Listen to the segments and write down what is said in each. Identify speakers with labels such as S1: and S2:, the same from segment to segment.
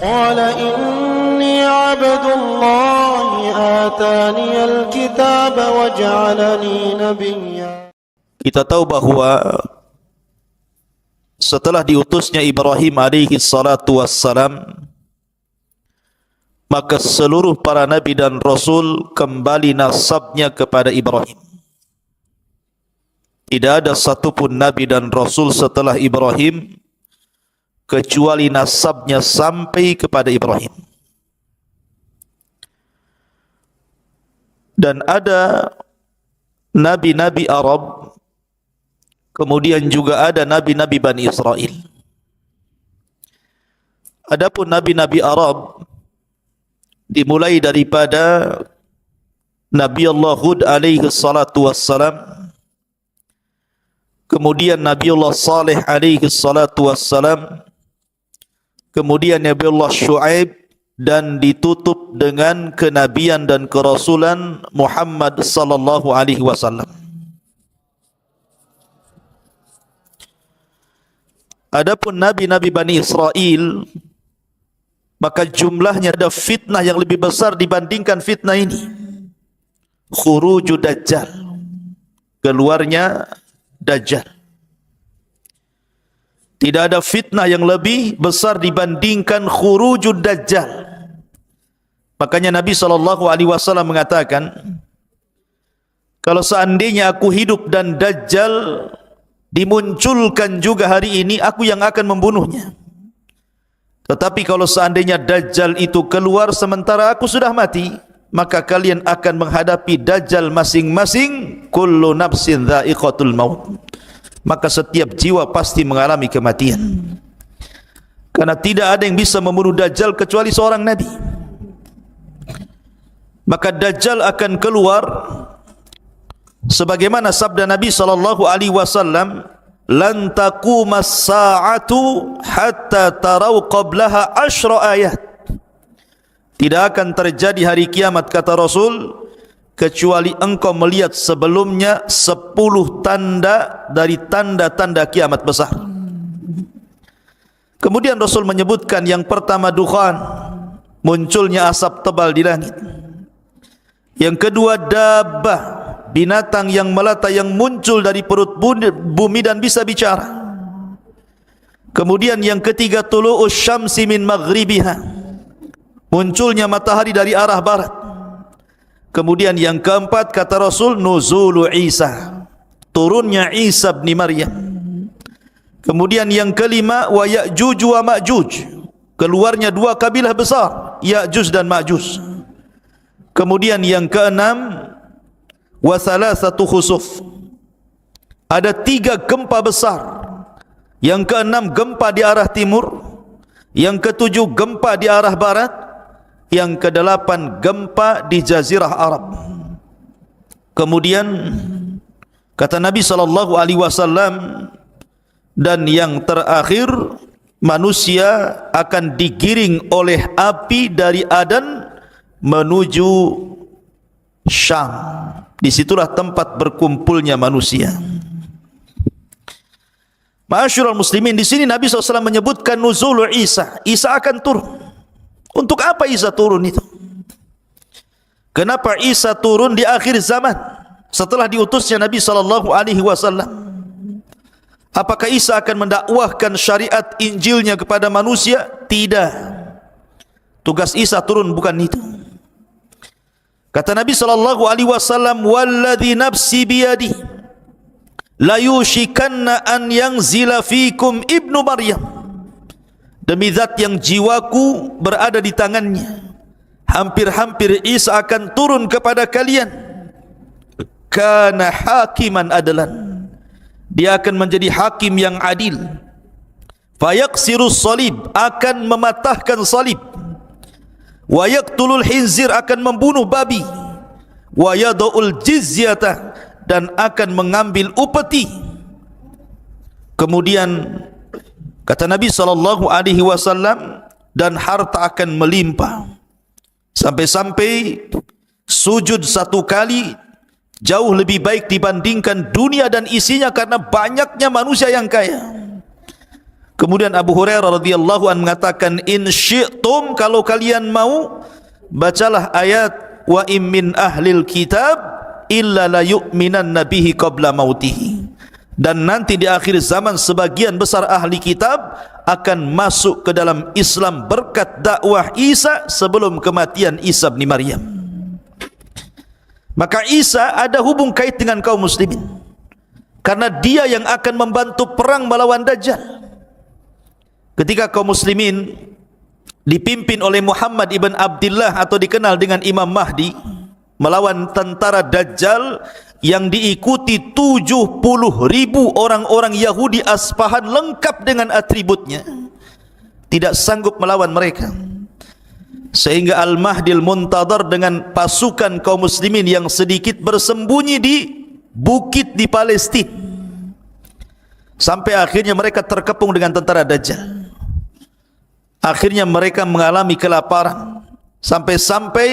S1: قال إني عبد الله آتاني الكتاب وجعلني نبيا.
S2: Kita tahu bahwa setelah diutusnya Ibrahim alaihi salatu wassalam, maka seluruh para nabi dan rasul kembali nasabnya kepada Ibrahim. Tidak ada satupun nabi dan rasul setelah Ibrahim kecuali nasabnya sampai kepada Ibrahim. Dan ada nabi-nabi Arab, kemudian juga ada nabi-nabi Bani Israel. Adapun nabi-nabi Arab dimulai daripada Nabi Allah Hud alaihi salatu wassalam, kemudian Nabi Allah Saleh alaihi salatu wassalam, kemudian Nabi Allah Shu'aib, dan ditutup dengan kenabian dan kerasulan Muhammad sallallahu alaihi wasallam. Adapun nabi-nabi Bani Israel, maka jumlahnya ada fitnah yang lebih besar dibandingkan fitnah ini. Khuruju Dajjal, keluarnya Dajjal. Tidak ada fitnah yang lebih besar dibandingkan khurujud Dajjal. Makanya Nabi SAW mengatakan, kalau seandainya aku hidup dan Dajjal dimunculkan juga hari ini, aku yang akan membunuhnya. Tetapi kalau seandainya Dajjal itu keluar sementara aku sudah mati, maka kalian akan menghadapi Dajjal masing-masing. Kullu nafsin dha'iqatul maut. Maka setiap jiwa pasti mengalami kematian. Karena tidak ada yang bisa membunuh Dajjal kecuali seorang nabi. Maka Dajjal akan keluar sebagaimana sabda Nabi SAW, lan taqumas sa'atu hatta tarau qablaha 10 ayat. Tidak akan terjadi hari kiamat, kata Rasul, kecuali engkau melihat sebelumnya 10 tanda dari tanda-tanda kiamat besar. Kemudian Rasul menyebutkan yang pertama dukhan, munculnya asap tebal di langit. Yang kedua dabbah, binatang yang melata yang muncul dari perut bumi dan bisa bicara. Kemudian yang ketiga tulu'us syamsi min maghribiha, munculnya matahari dari arah barat. Kemudian yang keempat, kata Rasul, nuzulu Isa, turunnya Isa bin Maryam. Kemudian yang kelima, wa Ya'juj wa Ma'juj, keluarnya 2 kabilah besar, Ya'juj dan Ma'juj. Kemudian yang keenam, wa thalathatu khusuf, ada 3 gempa besar. Yang keenam gempa di arah timur, yang ketujuh gempa di arah barat, yang kedelapan gempa di Jazirah Arab. Kemudian kata Nabi SAW, dan yang terakhir manusia akan digiring oleh api dari Adan menuju Syam. Disitulah tempat berkumpulnya manusia. Ma'asyiral muslimin, di sini Nabi SAW menyebutkan nuzul Isa. Isa akan turun. Untuk apa Isa turun itu? Kenapa Isa turun di akhir zaman setelah diutusnya Nabi SAW? Apakah Isa akan mendakwahkan syariat Injilnya kepada manusia? Tidak. Tugas Isa turun bukan itu. Kata Nabi SAW, walladhi nafsi biyadi la yushikanna an yanzila fikum ibnu Maryam. Demi zat yang jiwaku berada di tangannya, hampir-hampir Isa akan turun kepada kalian. Kana hakiman adalan, dia akan menjadi hakim yang adil. Fayaksirus salib, akan mematahkan salib. Wa yaqtulul khinzir, akan membunuh babi. Wa yada'ul jizyata, dan akan mengambil upeti. Kemudian kata Nabi SAW, dan harta akan melimpah sampai-sampai sujud 1 kali jauh lebih baik dibandingkan dunia dan isinya, karena banyaknya manusia yang kaya. Kemudian Abu Hurairah radhiyallahu anhu mengatakan, in syi'tum, kalau kalian mau, bacalah ayat wa im min ahlil kitab illa la yu'minanna bihi qabla mautihi. Dan nanti di akhir zaman sebagian besar ahli kitab akan masuk ke dalam Islam berkat dakwah Isa sebelum kematian Isa bin Maryam. Maka Isa ada hubung kait dengan kaum muslimin, karena dia yang akan membantu perang melawan Dajjal. Ketika kaum muslimin dipimpin oleh Muhammad ibn Abdullah atau dikenal dengan Imam Mahdi melawan tentara Dajjal yang diikuti 70.000 orang-orang Yahudi Asfahan lengkap dengan atributnya, tidak sanggup melawan mereka, sehingga Al-Mahdil Muntadhar dengan pasukan kaum muslimin yang sedikit bersembunyi di bukit di Palestina, sampai akhirnya mereka terkepung dengan tentara Dajjal. Akhirnya mereka mengalami kelaparan, sampai-sampai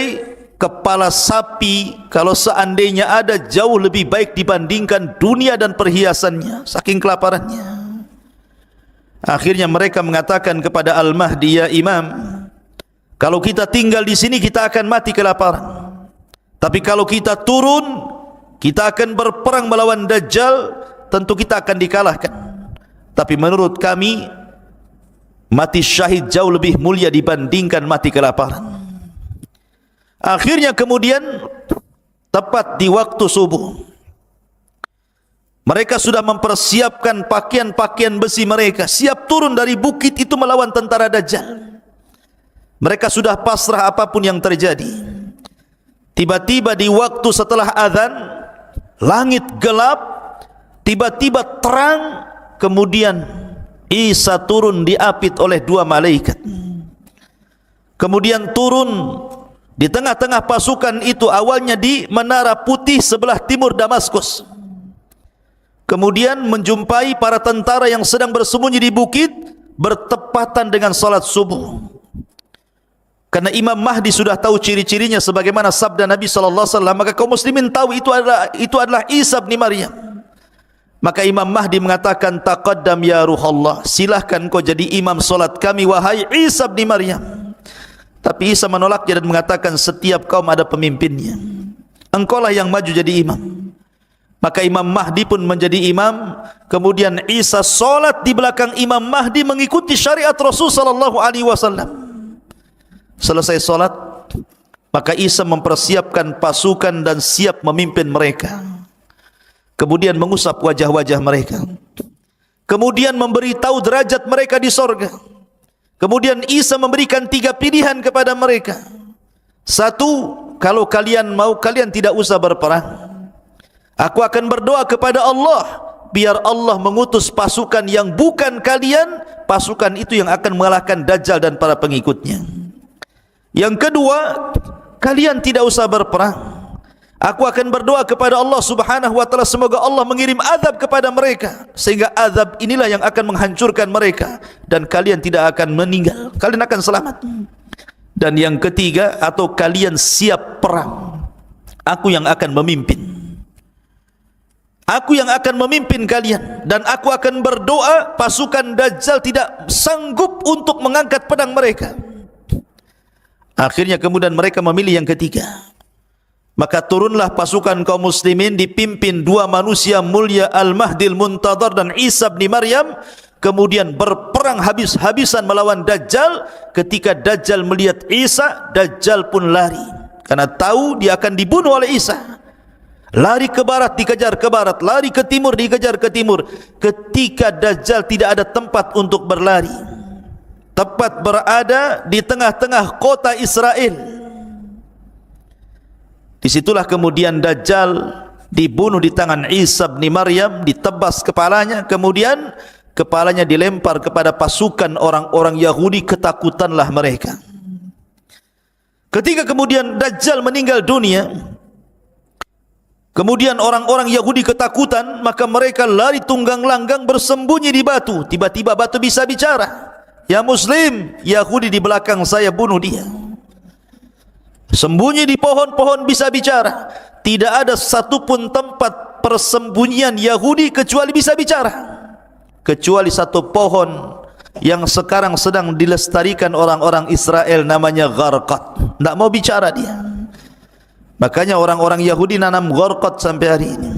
S2: kepala sapi kalau seandainya ada jauh lebih baik dibandingkan dunia dan perhiasannya, saking kelaparannya. Akhirnya mereka mengatakan kepada Al-Mahdi, ya Imam, kalau kita tinggal di sini kita akan mati kelaparan, tapi kalau kita turun kita akan berperang melawan Dajjal, tentu kita akan dikalahkan. Tapi menurut kami mati syahid jauh lebih mulia dibandingkan mati kelaparan. Akhirnya kemudian tepat di waktu subuh, mereka sudah mempersiapkan pakaian-pakaian besi mereka, siap turun dari bukit itu melawan tentara Dajjal. Mereka sudah pasrah apapun yang terjadi. Tiba-tiba di waktu setelah azan, langit gelap, tiba-tiba terang, kemudian Isa turun diapit oleh 2 malaikat. Kemudian turun di tengah-tengah pasukan itu, awalnya di Menara Putih sebelah timur Damaskus. Kemudian menjumpai para tentara yang sedang bersembunyi di bukit bertepatan dengan salat subuh. Karena Imam Mahdi sudah tahu ciri-cirinya sebagaimana sabda Nabi sallallahu alaihi wasallam, maka kaum muslimin tahu itu adalah Isa bin Maryam. Maka Imam Mahdi mengatakan, taqaddam ya Ruhallah, silahkan kau jadi imam solat kami wahai Isa bin Maryam. Tapi Isa menolaknya dan mengatakan, setiap kaum ada pemimpinnya, engkaulah yang maju jadi imam. Maka Imam Mahdi pun menjadi imam. Kemudian Isa solat di belakang Imam Mahdi mengikuti syariat Rasul sallallahu alaihi wasallam. Selesai solat, maka Isa mempersiapkan pasukan dan siap memimpin mereka. Kemudian mengusap wajah-wajah mereka, kemudian memberitahu derajat mereka di sorga. Kemudian Isa memberikan 3 pilihan kepada mereka. 1, kalau kalian mau, kalian tidak usah berperang. Aku akan berdoa kepada Allah, biar Allah mengutus pasukan yang bukan kalian, pasukan itu yang akan mengalahkan Dajjal dan para pengikutnya. Yang kedua, kalian tidak usah berperang. Aku akan berdoa kepada Allah subhanahu wa ta'ala, semoga Allah mengirim azab kepada mereka, sehingga azab inilah yang akan menghancurkan mereka, dan kalian tidak akan meninggal, kalian akan selamat. Dan yang ketiga, atau kalian siap perang, aku yang akan memimpin, aku yang akan memimpin kalian, dan aku akan berdoa pasukan Dajjal tidak sanggup untuk mengangkat pedang mereka. Akhirnya kemudian mereka memilih yang ketiga. Maka turunlah pasukan kaum muslimin dipimpin 2 manusia mulia, Al-Mahdil Muntadhar dan Isa bin Maryam. Kemudian berperang habis-habisan melawan Dajjal. Ketika Dajjal melihat Isa, Dajjal pun lari, karena tahu dia akan dibunuh oleh Isa. Lari ke barat, dikejar ke barat, lari ke timur, dikejar ke timur. Ketika Dajjal tidak ada tempat untuk berlari, tepat berada di tengah-tengah kota Israel. Disitulah kemudian Dajjal dibunuh di tangan Isa bin Maryam, ditebas kepalanya, kemudian kepalanya dilempar kepada pasukan orang-orang Yahudi, ketakutanlah mereka. Ketika kemudian Dajjal meninggal dunia, kemudian orang-orang Yahudi ketakutan, maka mereka lari tunggang langgang bersembunyi di batu. Tiba-tiba batu bisa bicara, ya Muslim, Yahudi di belakang saya, bunuh dia. Sembunyi di pohon-pohon bisa bicara. Tidak ada satupun tempat persembunyian Yahudi kecuali bisa bicara, kecuali satu pohon yang sekarang sedang dilestarikan orang-orang Israel, namanya gharqad. Tidak mau bicara dia. Makanya orang-orang Yahudi nanam gharqad sampai hari ini.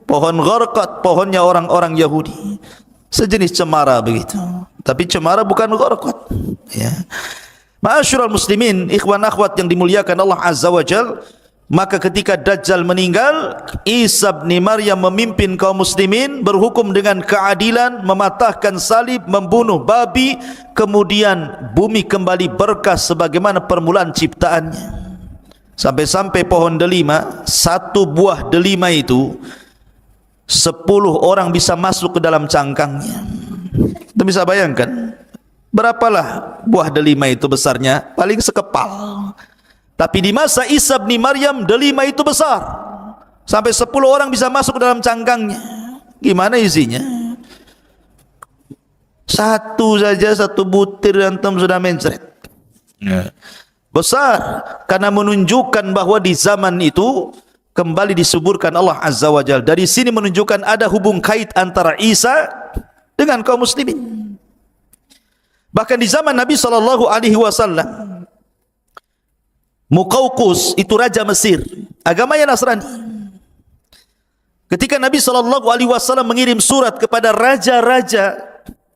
S2: Pohon gharqad, pohonnya orang-orang Yahudi, sejenis cemara begitu, tapi cemara bukan gharqad, ya. Ma'asyiral muslimin, ikhwan akhwat yang dimuliakan Allah Azza wa Jal, maka ketika Dajjal meninggal, Isa bin Maryam memimpin kaum muslimin, berhukum dengan keadilan, mematahkan salib, membunuh babi, kemudian bumi kembali berkah sebagaimana permulaan ciptaannya. Sampai-sampai pohon delima, satu buah delima itu 10 orang bisa masuk ke dalam cangkangnya. Kita bisa bayangkan berapalah buah delima itu besarnya, paling sekepal. Tapi di masa Isa bin Maryam, delima itu besar, sampai 10 orang bisa masuk ke dalam cangkangnya. Gimana isinya? Satu saja, satu butir antum sudah mencret, ya. Besar, karena menunjukkan bahwa di zaman itu kembali disuburkan Allah Azza wa Jalla. Dari sini menunjukkan ada hubung kait antara Isa dengan kaum muslimin. Bahkan di zaman Nabi SAW, Muqawqus itu raja Mesir, agamanya Nasrani. Ketika Nabi SAW mengirim surat kepada raja-raja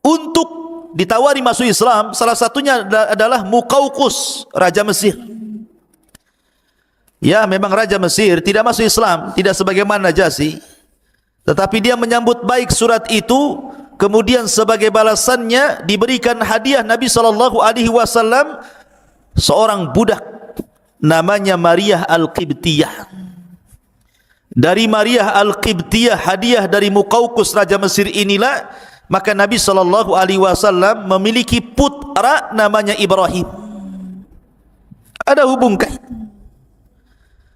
S2: untuk ditawari masuk Islam, salah satunya adalah Muqawqus, raja Mesir. Ya, memang raja Mesir tidak masuk Islam, tidak sebagaimana Najasyi, tetapi dia menyambut baik surat itu. Kemudian sebagai balasannya diberikan hadiah Nabi SAW seorang budak namanya Maria Al-Qibtiyah. Dari Maria Al-Qibtiyah, hadiah dari Muqawqus raja Mesir inilah, maka Nabi SAW memiliki putra namanya Ibrahim. Ada hubung kait.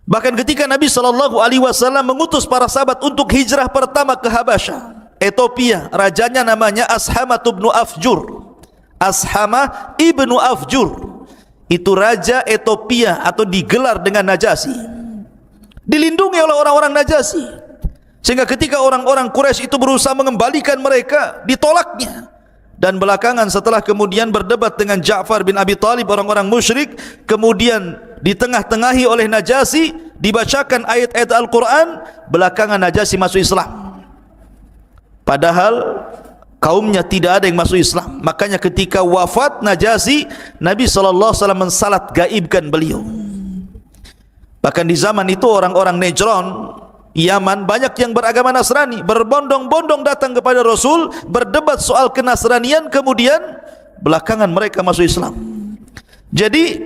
S2: Bahkan ketika Nabi SAW mengutus para sahabat untuk hijrah pertama ke Habasyah, Ethiopia, rajanya namanya Ashama ibnu Afjur. Ashama ibnu Afjur itu raja Ethiopia, atau digelar dengan Najasyi, dilindungi oleh orang-orang Najasyi, sehingga ketika orang-orang Quraisy itu berusaha mengembalikan mereka, ditolaknya. Dan belakangan setelah kemudian berdebat dengan Ja'far bin Abi Thalib, orang-orang musyrik, kemudian ditengah-tengahi oleh Najasyi, dibacakan ayat-ayat Al-Quran, belakangan Najasyi masuk Islam. Padahal kaumnya tidak ada yang masuk Islam. Makanya ketika wafat Najasyi, Nabi SAW mensalat gaibkan beliau. Bahkan di zaman itu orang-orang Najran, Yaman, banyak yang beragama Nasrani, berbondong-bondong datang kepada Rasul, berdebat soal kenasranian, kemudian belakangan mereka masuk Islam. Jadi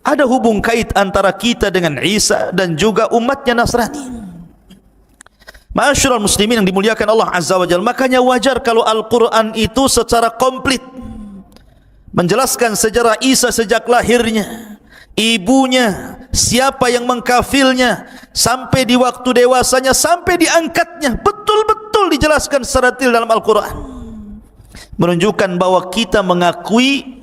S2: ada hubung kait antara kita dengan Isa dan juga umatnya Nasrani. Ma'asyiral muslimin yang dimuliakan Allah Azza wa Jalla, makanya wajar kalau Al-Quran itu secara komplit menjelaskan sejarah Isa sejak lahirnya, ibunya, siapa yang mengkafilnya, sampai di waktu dewasanya, sampai diangkatnya, betul-betul dijelaskan secara detail dalam Al-Quran, menunjukkan bahwa kita mengakui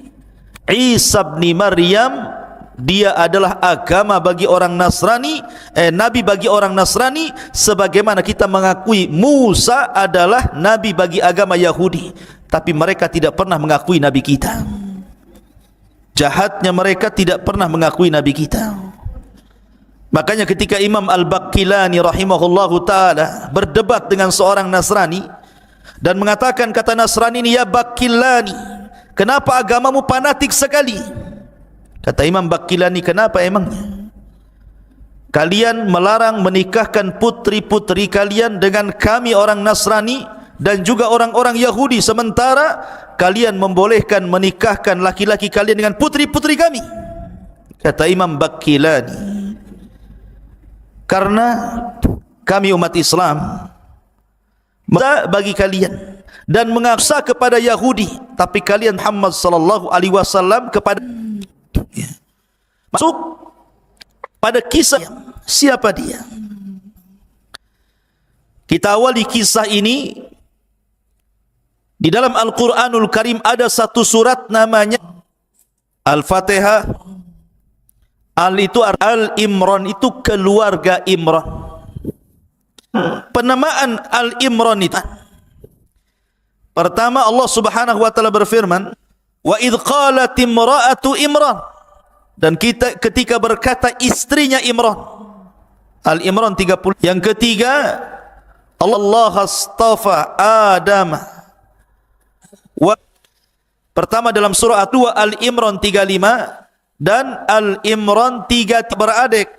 S2: Isa bin Maryam, dia adalah agama bagi orang Nasrani, nabi bagi orang Nasrani, sebagaimana kita mengakui Musa adalah nabi bagi agama Yahudi. Tapi mereka tidak pernah mengakui nabi kita. Jahatnya mereka tidak pernah mengakui nabi kita. Makanya ketika Imam Al-Baqillani rahimahullahu ta'ala berdebat dengan seorang Nasrani dan mengatakan, kata Nasrani ini, ya Baqillani, kenapa agamamu fanatik sekali? Kata Imam Baqillani, kenapa emangnya? Kalian melarang menikahkan putri-putri kalian dengan kami orang Nasrani dan juga orang-orang Yahudi, sementara kalian membolehkan menikahkan laki-laki kalian dengan putri-putri kami. Kata Imam Baqillani, karena kami umat Islam bagi kalian dan mengaksa kepada Yahudi, tapi kalian Muhammad sallallahu alaihi wasallam kepada. Masuk pada kisah, siapa dia? Kita awali kisah ini. Di dalam Al-Quranul Karim ada satu surat namanya Al-Fatihah. Al itu Al-Imran, itu keluarga Imran. Penamaan Al-Imran itu Pertama, Allah Subhanahu wa taala berfirman, "Wa idz qalat imra'atu Imran." Dan ketika berkata istrinya Imran. Al-Imran 30. Yang ketiga, Allah astafa Adam. Pertama dalam surah 2 Al-Imran 35 dan Al-Imran 3 beradik.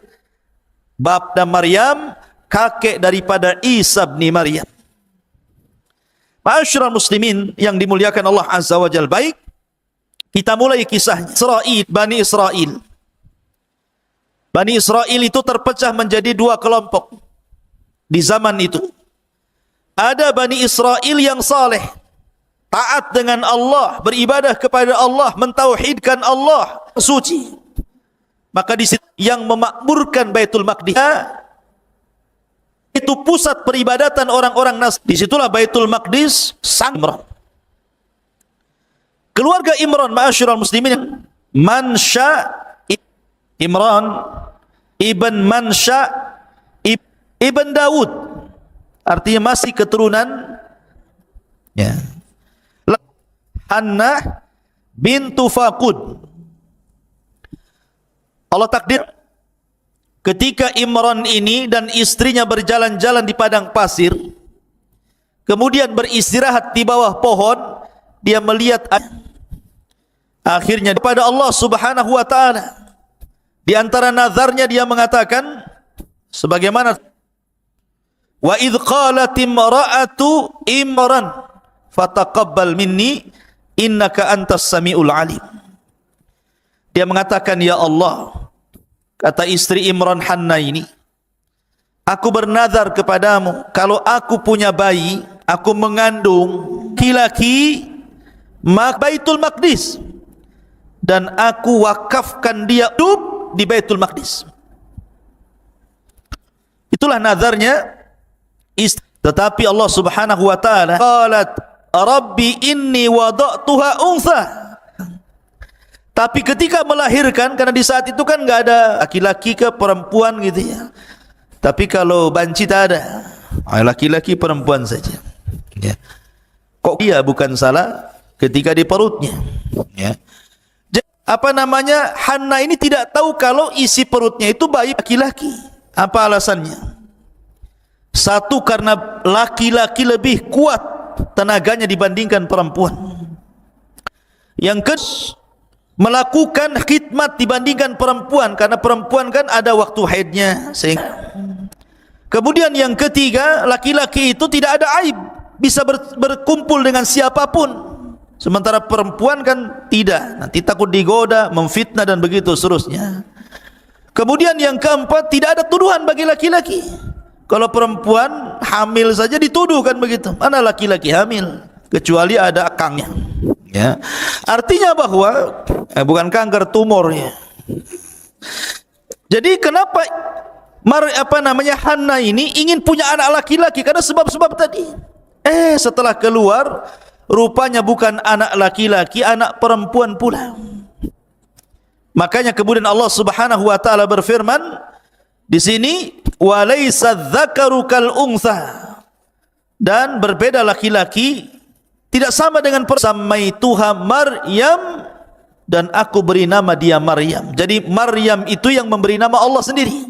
S2: Bab dan Maryam, kakek daripada Isa bin Maryam. Ma'asyiral muslimin yang dimuliakan Allah Azza wa Jalla, baik, kita mulai kisah Israel, Bani Israel. Bani Israel itu terpecah menjadi dua kelompok di zaman itu. Ada Bani Israel yang saleh, taat dengan Allah, beribadah kepada Allah, mentauhidkan Allah, suci. Maka di situ yang memakmurkan Baitul Maqdis, itu pusat peribadatan orang-orang Nasrani. Disitulah Baitul Maqdis sang Imran. Keluarga Imran, ma'asyiral muslimin, Mansha Imran ibn Mansha ibn Daud, artinya masih keturunan ya. Hannah bintu Faqud. Allah takdir ketika Imran ini dan istrinya berjalan-jalan di padang pasir, kemudian beristirahat di bawah pohon, dia melihat akhirnya kepada Allah Subhanahu wa taala. Di antara nazarnya dia mengatakan sebagaimana, wa idz qalat imra'atu Imran fataqabbal minni innaka antas samiul alim. Dia mengatakan, ya Allah, kata istri Imran Hannah ini, aku bernazar kepadamu, kalau aku punya bayi, aku mengandung laki-laki Baitul Maqdis, dan aku wakafkan dia hidup di Baitul Maqdis. Itulah nazarnya istri. Tetapi Allah Subhanahu wa taala qalat rabbi inni wada'tuha untha. Tapi ketika melahirkan, karena di saat itu kan enggak ada laki-laki ke perempuan gitu ya. Tapi kalau banci tak ada, laki-laki perempuan saja. Ya. Kok dia bukan salah ketika di perutnya? Ya. Apa namanya, Hannah ini tidak tahu kalau isi perutnya itu bayi laki-laki. Apa alasannya? Satu, karena laki-laki lebih kuat tenaganya dibandingkan perempuan. Yang kedua, melakukan khidmat dibandingkan perempuan, karena perempuan kan ada waktu haidnya. Kemudian yang ketiga, laki-laki itu tidak ada aib, bisa berkumpul dengan siapapun. Sementara perempuan kan tidak, nanti takut digoda, memfitnah dan begitu seterusnya. Kemudian yang keempat, tidak ada tuduhan bagi laki-laki. Kalau perempuan hamil saja dituduh kan begitu. Mana laki-laki hamil? Kecuali ada akangnya. Ya. Artinya bahwa bukan kanker, tumor ya. Jadi kenapa Hannah ini ingin punya anak laki-laki? Karena sebab-sebab tadi. Setelah keluar, rupanya bukan anak laki-laki, anak perempuan pula. Makanya kemudian Allah Subhanahu wa taala berfirman di sini, walaysa dzakaru kal untha, dan berbeda laki-laki, tidak sama dengan samaituha Maryam, dan aku beri nama dia Maryam. Jadi Maryam itu yang memberi nama Allah sendiri.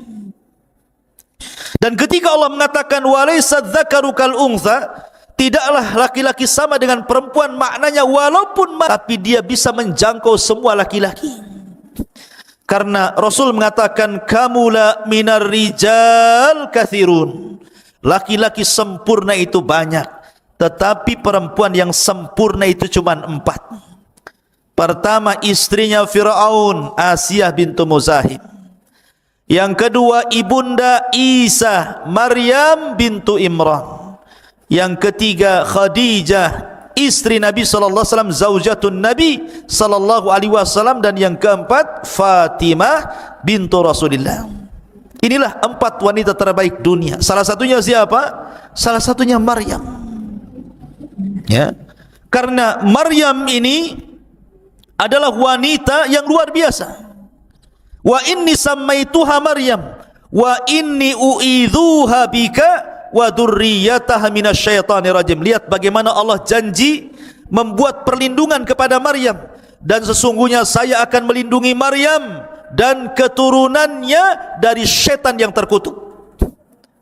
S2: Dan ketika Allah mengatakan walaysa dzakaru kal untha, tidaklah laki-laki sama dengan perempuan, maknanya walaupun tapi dia bisa menjangkau semua laki-laki. Karena Rasul mengatakan kamula minar rijal kathirun, laki-laki sempurna itu banyak, tetapi perempuan yang sempurna itu cuma 4. Pertama, istrinya Fir'aun, Asiyah bintu Muzahim. Yang kedua, ibunda Isa, Maryam bintu Imran. Yang ketiga, Khadijah, istri Nabi sallallahu alaihi wasallam, zaujatun Nabi sallallahu alaihi wasallam. Dan yang keempat, Fatimah bintu Rasulillah. Inilah 4 wanita terbaik dunia. Salah satunya siapa? Salah satunya Maryam. Ya. Karena Maryam ini adalah wanita yang luar biasa. Wa inni sammaituha Maryam wa inni u'idzuha bika wa dzurriyyataha minasyaitonir rajim. Lihat bagaimana Allah janji membuat perlindungan kepada Maryam, dan sesungguhnya saya akan melindungi Maryam dan keturunannya dari syaitan yang terkutuk.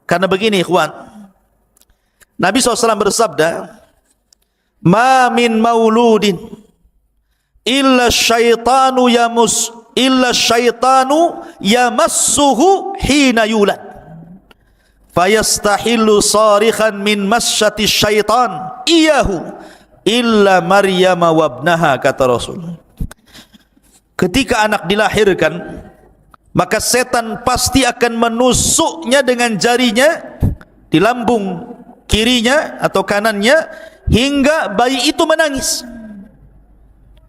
S2: Karena begini ikhwan, Nabi SAW bersabda, ma min mauludin illa syaitanu yamassuhu hina yulad fayastahillu sarikhan min masyati syaitan iyahu illa Maryam wabnaha, kata Rasul. Ketika anak dilahirkan, maka setan pasti akan menusuknya dengan jarinya di lambung kirinya atau kanannya hingga bayi itu menangis.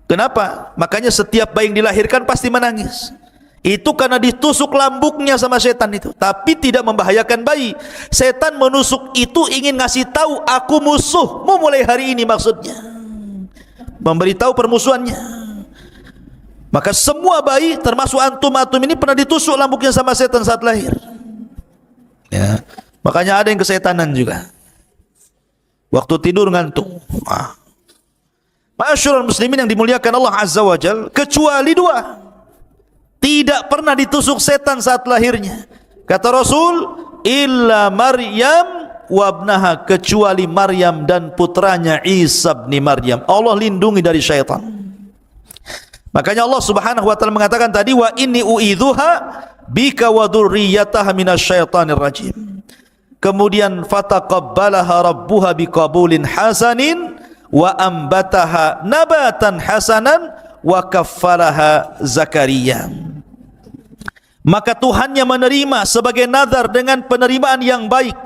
S2: Kenapa? Makanya setiap bayi yang dilahirkan pasti menangis. Itu karena ditusuk lambungnya sama setan itu, tapi tidak membahayakan bayi. Setan menusuk itu ingin ngasih tahu, aku musuhmu mulai hari ini, maksudnya memberitahu permusuhannya. Maka semua bayi termasuk antum-antum ini pernah ditusuk lambungnya sama setan saat lahir. Ya, makanya ada yang kesetanan juga. Waktu tidur ngantuk. Ma'asyiral muslimin yang dimuliakan Allah Azza wa Jalla, kecuali dua tidak pernah ditusuk setan saat lahirnya. Kata Rasul, illa Maryam wabnaha, kecuali Maryam dan putranya Isa bin Maryam. Allah lindungi dari syaitan. Makanya Allah Subhanahu wa taala mengatakan tadi, wa inni uidzuha bika wa dzurriyyataha minasyaitonir rajim. Kemudian fataqabbalaha rabbuha biqabulin hasanin wa ambataha nabatan hasanan wa kaffalaha Zakaria. Maka Tuhannya menerima sebagai nazar dengan penerimaan yang baik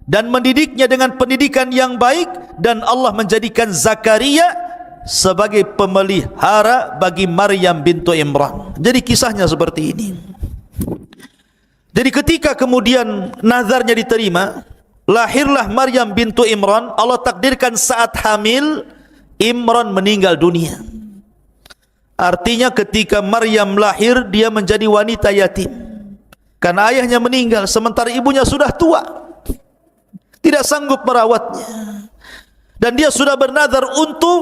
S2: dan mendidiknya dengan pendidikan yang baik, dan Allah menjadikan Zakaria sebagai pemelihara bagi Maryam bintu Imran. Jadi kisahnya seperti ini. Jadi ketika kemudian nazarnya diterima, lahirlah Maryam bintu Imran. Allah takdirkan saat hamil Imran meninggal dunia. Artinya ketika Maryam lahir, dia menjadi wanita yatim karena ayahnya meninggal, sementara ibunya sudah tua, tidak sanggup merawatnya. Dan dia sudah bernazar untuk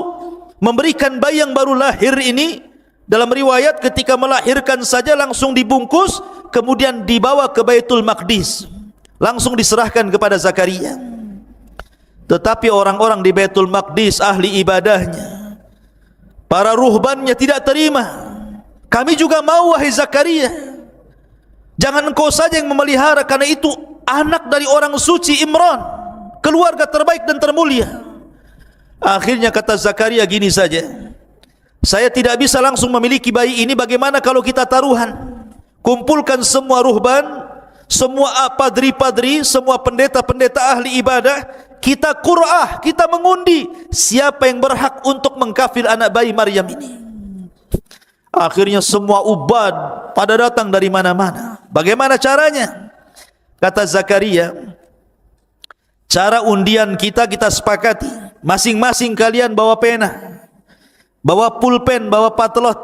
S2: memberikan bayi yang baru lahir ini. Dalam riwayat ketika melahirkan saja langsung dibungkus, kemudian dibawa ke Baitul Maqdis, langsung diserahkan kepada Zakaria. Tetapi orang-orang di Baitul Maqdis, ahli ibadahnya, para ruhbannya tidak terima. Kami juga mau, wahai Zakaria, jangan engkau saja yang memelihara, karena itu anak dari orang suci Imran, keluarga terbaik dan termulia. Akhirnya kata Zakaria, gini saja, saya tidak bisa langsung memiliki bayi ini. Bagaimana kalau kita taruhan? Kumpulkan semua ruhban, semua padri-padri, semua pendeta-pendeta ahli ibadah, kita qur'ah, kita mengundi siapa yang berhak untuk mengkafil anak bayi Maryam ini. Akhirnya semua ubad pada datang dari mana-mana. Bagaimana caranya? Kata Zakaria, cara undian kita sepakati. Masing-masing kalian bawa pena, bawa pulpen, bawa patlot,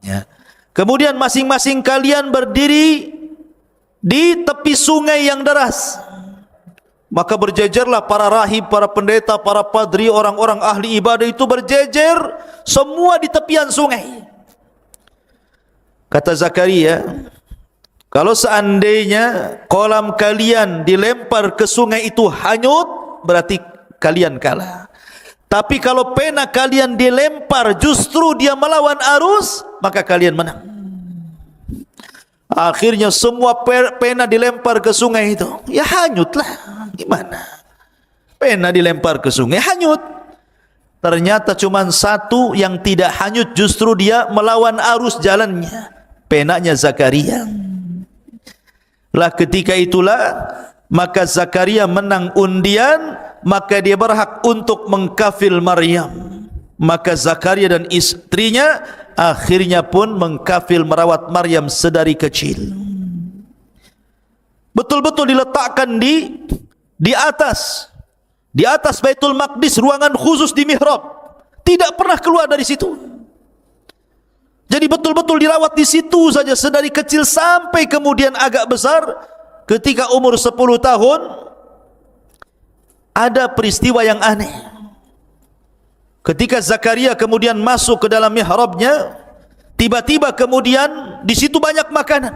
S2: ya. Kemudian masing-masing kalian berdiri di tepi sungai yang deras. Maka berjejerlah para rahib, para pendeta, para padri, orang-orang ahli ibadah itu berjejer semua di tepian sungai. Kata Zakaria, kalau seandainya kolam kalian dilempar ke sungai itu hanyut, berarti kalian kalah. Tapi kalau pena kalian dilempar justru dia melawan arus, maka kalian menang. Akhirnya semua pena dilempar ke sungai itu, ya hanyutlah. Gimana? Pena dilempar ke sungai hanyut. Ternyata cuma satu yang tidak hanyut, justru dia melawan arus jalannya, penanya Zakaria. Lah ketika itulah maka Zakaria menang undian, maka dia berhak untuk mengkafil Maryam. Maka Zakaria dan istrinya akhirnya pun mengkafil merawat Maryam sedari kecil. Betul-betul diletakkan di atas Baitul Maqdis, ruangan khusus di mihrab, tidak pernah keluar dari situ. Jadi betul-betul dirawat di situ saja sedari kecil sampai kemudian agak besar. Ketika umur 10 tahun ada peristiwa yang aneh. Ketika Zakaria kemudian masuk ke dalam mihrabnya, tiba-tiba kemudian di situ banyak makanan.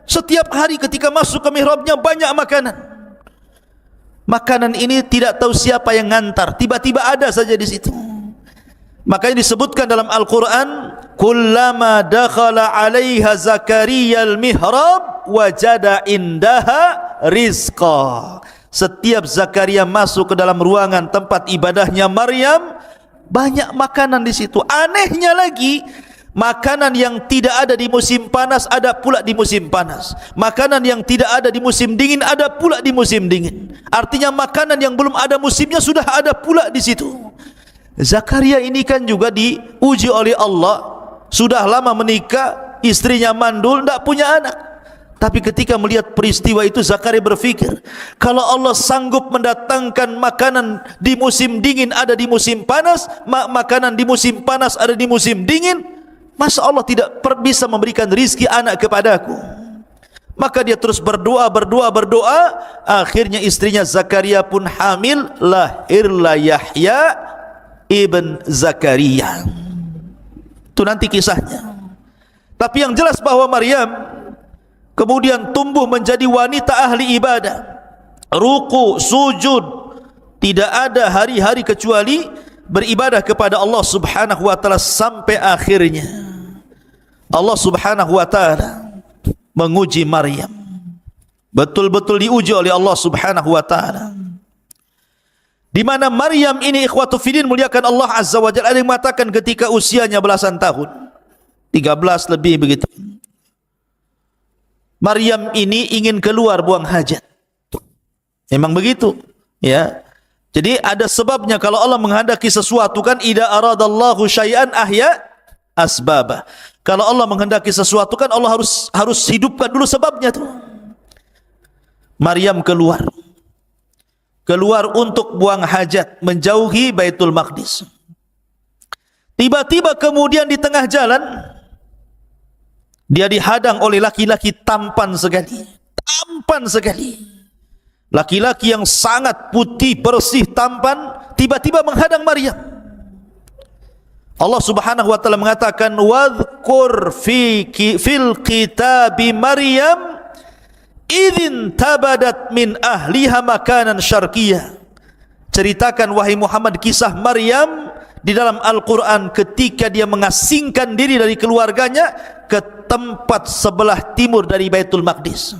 S2: Setiap hari ketika masuk ke mihrabnya banyak makanan. Makanan ini tidak tahu siapa yang ngantar, tiba-tiba ada saja di situ. Makanya disebutkan dalam Al-Quran, kullama dakhala 'alaiha Zakaria al-mihrab wajada indaha rizqa. Setiap Zakaria masuk ke dalam ruangan tempat ibadahnya Maryam, banyak makanan di situ. Anehnya lagi, makanan yang tidak ada di musim panas ada pula di musim panas. Makanan yang tidak ada di musim dingin ada pula di musim dingin. Artinya makanan yang belum ada musimnya sudah ada pula di situ. Zakaria ini kan juga diuji oleh Allah. Sudah lama menikah, istrinya mandul, tidak punya anak. Tapi ketika melihat peristiwa itu, Zakaria berfikir, kalau Allah sanggup mendatangkan makanan di musim dingin ada di musim panas, makanan di musim panas ada di musim dingin, masa Allah tidak bisa memberikan rizki anak kepadaku? Maka dia terus berdoa. Akhirnya istrinya Zakaria pun hamil, lahirlah Yahya ibn Zakaria. Itu nanti kisahnya. Tapi yang jelas bahwa Maryam kemudian tumbuh menjadi wanita ahli ibadah, ruku, sujud, tidak ada hari-hari kecuali beribadah kepada Allah subhanahu wa ta'ala sampai akhirnya Allah subhanahu wa ta'ala menguji Maryam. Betul-betul diuji oleh Allah subhanahu wa ta'ala, di mana Maryam ini ikhwatu fillah muliakan Allah azza wa jalla. Ada yang mengatakan ketika usianya belasan tahun, 13 lebih begitu, Maryam ini ingin keluar buang hajat. Memang begitu, ya. Jadi ada sebabnya. Kalau Allah menghendaki sesuatu kan, idza aradallahu syai'an ahya asbabah. Kalau Allah menghendaki sesuatu kan Allah harus hidupkan dulu sebabnya tuh. Maryam keluar untuk buang hajat, menjauhi Baitul Maqdis. Tiba-tiba kemudian di tengah jalan dia dihadang oleh laki-laki tampan sekali. Laki-laki yang sangat putih, bersih, tampan, tiba-tiba menghadang Maryam. Allah subhanahu wa ta'ala mengatakan, wadhkur fil kitabi Maryam idzin tabadat min ahliha makanan syarqiyah. Ceritakan wahai Muhammad kisah Maryam di dalam Al-Quran ketika dia mengasingkan diri dari keluarganya ke tempat sebelah timur dari Baitul Maqdis.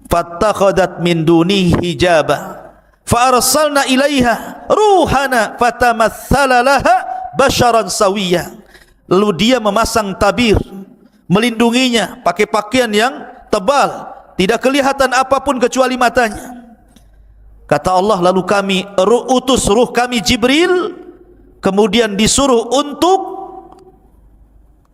S2: Fattakhadat min dunihi hijaba fa arsalna ilaiha ruhana fatamatsala laha basharan sawiyya. Lalu dia memasang tabir melindunginya, pakai pakaian yang tebal, tidak kelihatan apapun kecuali matanya. Kata Allah, lalu kami utus ruh kami Jibril, kemudian disuruh untuk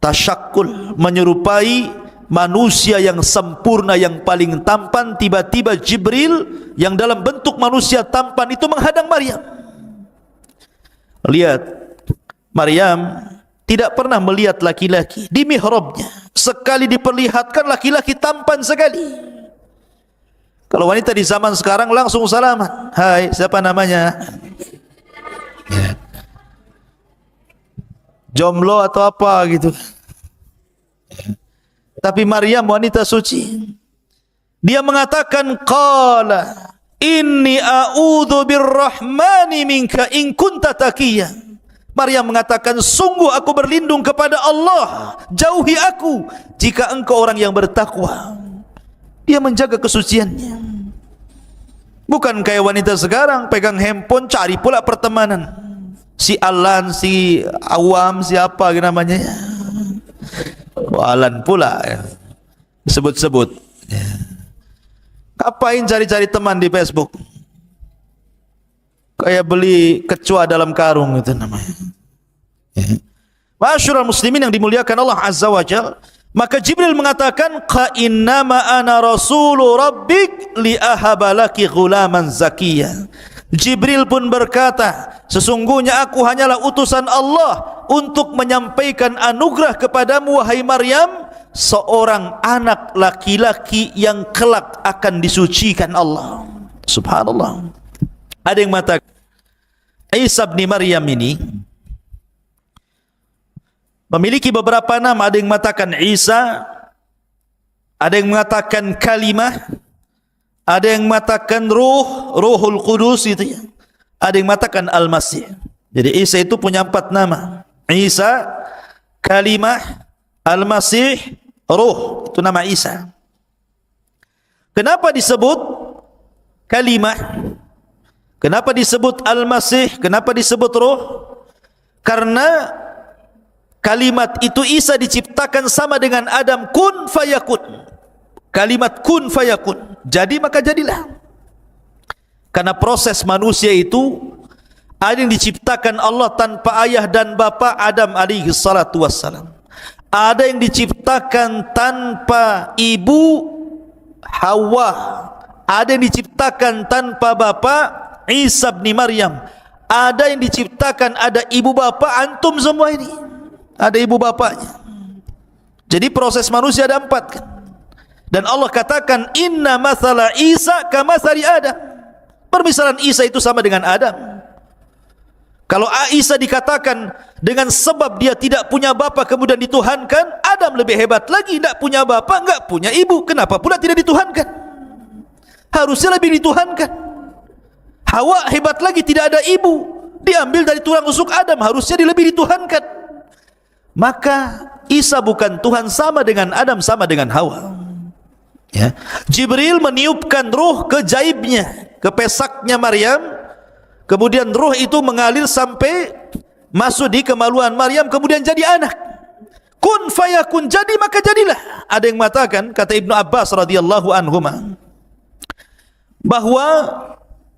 S2: tasyakkul, menyerupai manusia yang sempurna, yang paling tampan. Tiba-tiba Jibril yang dalam bentuk manusia tampan itu menghadang Maryam. Lihat, Maryam tidak pernah melihat laki-laki di mihrabnya. Sekali diperlihatkan laki-laki tampan sekali. Kalau wanita di zaman sekarang langsung salaman, hai siapa namanya, jomblo atau apa gitu. Tapi Maryam wanita suci, dia mengatakan qala inni a'udzu birrahmani minka in kunta taqiyya. Maryam mengatakan, sungguh aku berlindung kepada Allah, jauhi aku jika engkau orang yang bertakwa. Dia menjaga kesuciannya. Bukan kayak wanita sekarang pegang handphone cari pula pertemanan. Si Alan, si Awam, siapa namanya ya. Alan pula ya. Sebut-sebut ya. Ngapain cari-cari teman di Facebook? Kayak beli kecoa dalam karung itu namanya ya. Ma'asyiral muslimin yang dimuliakan Allah azza wa jalla, maka Jibril mengatakan, qa innama ana rasulu rabbik li ahaba laki ghulaman zakiyya. Jibril pun berkata, sesungguhnya aku hanyalah utusan Allah untuk menyampaikan anugerah kepadamu wahai Maryam, seorang anak laki-laki yang kelak akan disucikan Allah. Subhanallah. Ada yang mengatakan Isa bin Maryam ini memiliki beberapa nama. Ada yang mengatakan Isa, ada yang mengatakan kalimah, ada yang mengatakan Ruhul Qudus itu ya. Ada yang mengatakan Al-Masih. Jadi Isa itu punya 4 nama. Isa, kalimah, Al-Masih, Ruh. Itu nama Isa. Kenapa disebut kalimah? Kenapa disebut Al-Masih? Kenapa disebut Ruh? Karena kalimat itu Isa diciptakan sama dengan Adam, kun fayakun. Kalimat kun fayakun, jadi maka jadilah. Karena proses manusia itu ada yang diciptakan Allah tanpa ayah dan bapa, Adam alaihi salatu wassalam. Ada yang diciptakan tanpa ibu, Hawa. Ada yang diciptakan tanpa bapa, Isa bin Maryam. Ada yang diciptakan ada ibu bapa, antum semua ini ada ibu bapaknya. Jadi proses manusia ada 4 kan? Dan Allah katakan inna mathala Isa kamathali Adam. Permisalan Isa itu sama dengan Adam. Kalau Isa dikatakan dengan sebab dia tidak punya bapa kemudian dituhankan, Adam lebih hebat lagi, tidak punya bapa, enggak punya ibu, kenapa pula tidak dituhankan? Harusnya lebih dituhankan. Hawa hebat lagi, tidak ada ibu, diambil dari tulang rusuk Adam, harusnya dia lebih dituhankan. Maka Isa bukan Tuhan, sama dengan Adam, sama dengan Hawa. Ya. Jibril meniupkan ruh ke jaibnya, ke pesaknya Maryam. Kemudian ruh itu mengalir sampai masuk di kemaluan Maryam, kemudian jadi anak. Kun fayakun, jadi maka jadilah. Ada yang mengatakan, kata Ibnu Abbas radhiyallahu anhuma, bahwa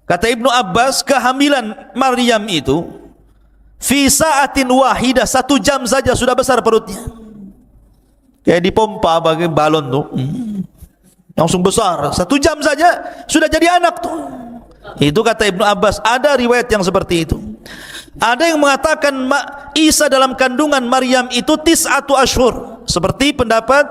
S2: kata Ibnu Abbas kehamilan Maryam itu fi sa'atin wahidah, 1 jam saja sudah besar perutnya. Kayak dipompa bagai balon tuh. Langsung besar, 1 jam saja sudah jadi anak tuh. Itu kata Ibnu Abbas. Ada riwayat yang seperti itu. Ada yang mengatakan Isa dalam kandungan Maryam itu 9 ashur, seperti pendapat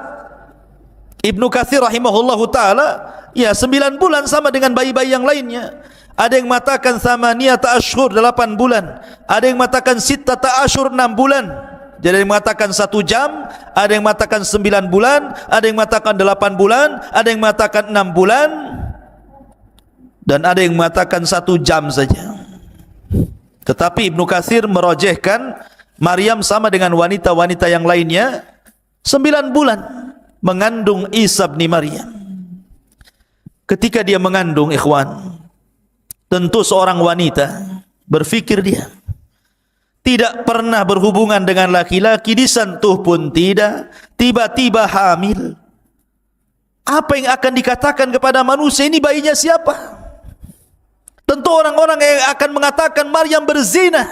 S2: Ibnu Katsir rahimahullahu taala, ya 9 bulan sama dengan bayi-bayi yang lainnya. Ada yang mengatakan 8 ashur, 8 bulan. Ada yang mengatakan 6 ashur, 6 bulan. Jadi ada yang mengatakan 1 jam, ada yang mengatakan 9 bulan, ada yang mengatakan 8 bulan, ada yang mengatakan 6 bulan, dan ada yang mengatakan 1 jam saja. Tetapi Ibnu Katsir merojehkan Maryam sama dengan wanita-wanita yang lainnya 9 bulan mengandung Isa bin Maryam. Ketika dia mengandung, ikhwan, tentu seorang wanita berfikir dia tidak pernah berhubungan dengan laki-laki, disentuh pun tidak, tiba-tiba hamil. Apa yang akan dikatakan kepada manusia, ini bayinya siapa? Tentu orang-orang yang akan mengatakan Maryam berzina.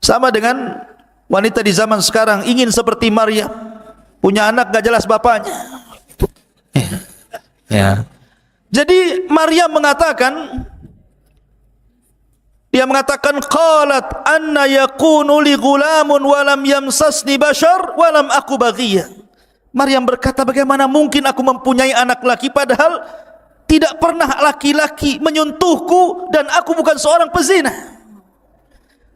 S2: Sama dengan wanita di zaman sekarang ingin seperti Maryam, punya anak gak jelas bapaknya. Ya. Jadi Maryam mengatakan, dia mengatakan qalat anna yakunu li ghulamun wa lam yamsasni bashar wa lam aku baghiyah. Maryam berkata, bagaimana mungkin aku mempunyai anak laki padahal tidak pernah laki-laki menyentuhku dan aku bukan seorang pezina.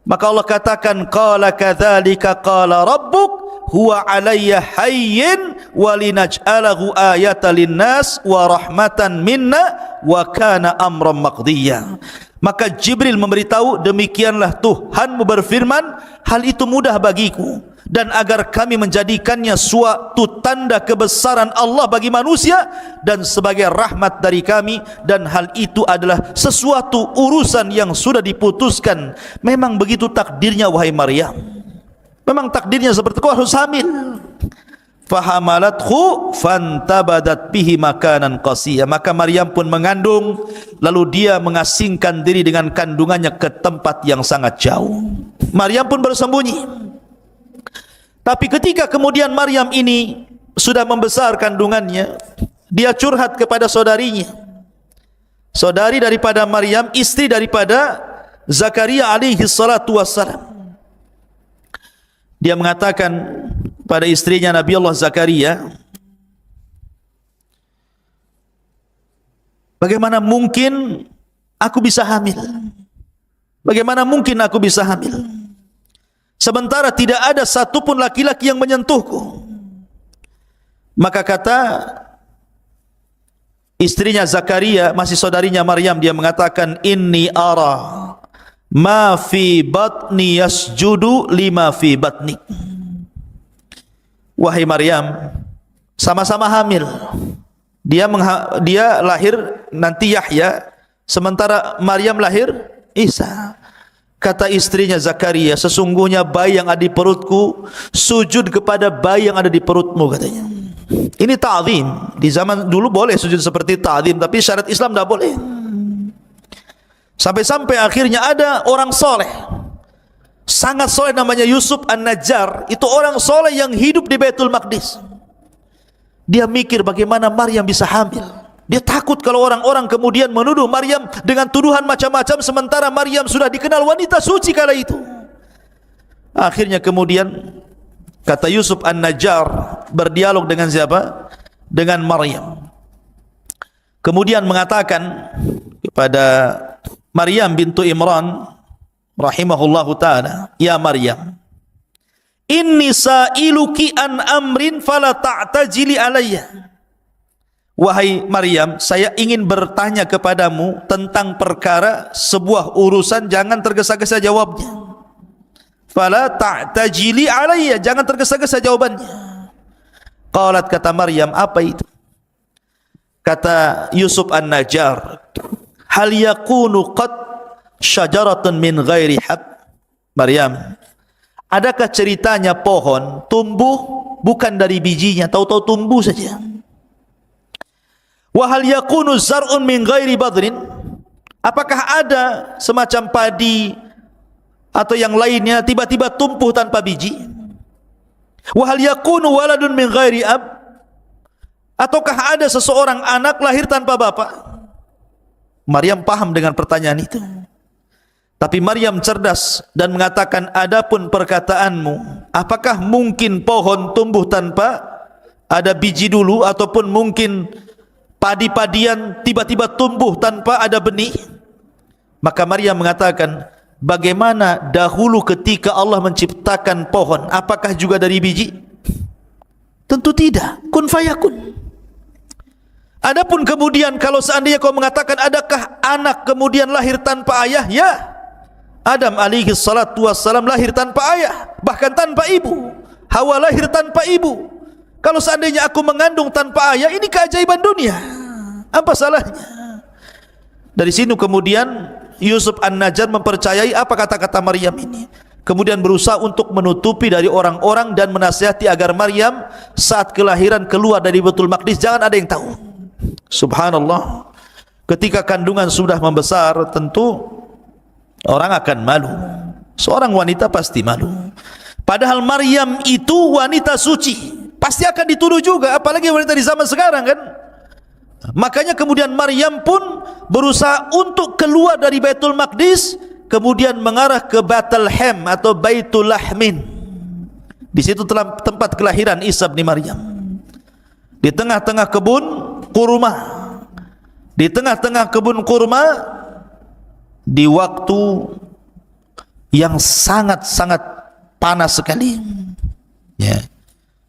S2: Maka Allah katakan, qala kadzalika qala rabbuk huwa alayya hayyin wa linaj'alahu ayatan linnas wa rahmatan minna wa kana amran maqdiyya. Maka Jibril memberitahu, demikianlah Tuhanmu berfirman, hal itu mudah bagiku, dan agar kami menjadikannya suatu tanda kebesaran Allah bagi manusia dan sebagai rahmat dari kami, dan hal itu adalah sesuatu urusan yang sudah diputuskan. Memang begitu takdirnya wahai Maryam. Memang takdirnya seperti itu, harus hamil. Fahamalathu fantabadat bihi makanan qasiyya. Maka Maryam pun mengandung, lalu dia mengasingkan diri dengan kandungannya ke tempat yang sangat jauh. Maryam pun bersembunyi. Tapi ketika kemudian Maryam ini sudah membesar kandungannya, dia curhat kepada saudarinya, saudari daripada Maryam, istri daripada Zakaria alaihi salatu wassalam. Dia mengatakan pada istrinya Nabi Allah Zakaria, Bagaimana mungkin aku bisa hamil? Bagaimana mungkin aku bisa hamil? Sementara tidak ada satupun laki-laki yang menyentuhku. Maka kata istrinya Zakaria, masih saudarinya Maryam, dia mengatakan, inni ara ma fi batni yasjudu lima fi batni. Wahai Maryam, sama-sama hamil. Dia lahir nanti Yahya, sementara Maryam lahir Isa. Kata istrinya Zakaria, sesungguhnya bayi yang ada di perutku sujud kepada bayi yang ada di perutmu, katanya. Ini ta'zim. Di zaman dulu boleh sujud seperti ta'zim, tapi syariat Islam tidak boleh. Sampai-sampai akhirnya ada orang soleh, sangat soleh, namanya Yusuf An-Najjar. Itu orang soleh yang hidup di Baitul Maqdis. Dia mikir bagaimana Maryam bisa hamil. Dia takut kalau orang-orang kemudian menuduh Maryam dengan tuduhan macam-macam, sementara Maryam sudah dikenal wanita suci kala itu. Akhirnya kemudian kata Yusuf An-Najjar berdialog dengan siapa? Dengan Maryam. Kemudian mengatakan kepada Maryam bintu Imran rahimahullahu ta'ala, ya Maryam, inni sa'iluki an amrin fala ta'tajili alayya. Wahai Maryam, saya ingin bertanya kepadamu tentang perkara, sebuah urusan, jangan tergesa-gesa jawabnya. Fala ta'tajili alayya, jangan tergesa-gesa jawabannya. Qalat, kata Maryam, apa itu? Kata Yusuf An-Najjar, hal yakunu qad syajaratun min ghairi hab. Maryam, adakah ceritanya pohon tumbuh bukan dari bijinya, tahu-tahu tumbuh saja? Wa hal yakunu zar'un min ghairi badrin, apakah ada semacam padi atau yang lainnya tiba-tiba tumbuh tanpa biji? Wa hal yakunu waladun min ghairi ab, ataukah ada seseorang anak lahir tanpa bapak? Maryam paham dengan pertanyaan itu. Tapi Maryam cerdas dan mengatakan, adapun perkataanmu, apakah mungkin pohon tumbuh tanpa ada biji dulu, ataupun mungkin padi-padian tiba-tiba tumbuh tanpa ada benih? Maka Maryam mengatakan, bagaimana dahulu ketika Allah menciptakan pohon, apakah juga dari biji? Tentu tidak, kun fayakun. Adapun kemudian kalau seandainya kau mengatakan adakah anak kemudian lahir tanpa ayah, ya, Adam alaihi salatu wassalam lahir tanpa ayah, bahkan tanpa ibu. Hawa lahir tanpa ibu. Kalau seandainya aku mengandung tanpa ayah, ini keajaiban dunia. Apa salahnya? Dari sini kemudian Yusuf An-Najjar mempercayai apa kata-kata Maryam ini. Kemudian berusaha untuk menutupi dari orang-orang dan menasihati agar Maryam saat kelahiran keluar dari Baitul Maqdis jangan ada yang tahu. Subhanallah. Ketika kandungan sudah membesar, tentu orang akan malu. Seorang wanita pasti malu. Padahal Maryam itu wanita suci, pasti akan dituduh juga, apalagi wanita di zaman sekarang kan. Makanya kemudian Maryam pun berusaha untuk keluar dari Baitul Maqdis, kemudian mengarah ke Bethlehem atau Baitul Lahmin. Di situ telah tempat kelahiran Isa bin Maryam. Di tengah-tengah kebun kurma. Di tengah-tengah kebun kurma, di waktu yang sangat-sangat panas sekali. Ya.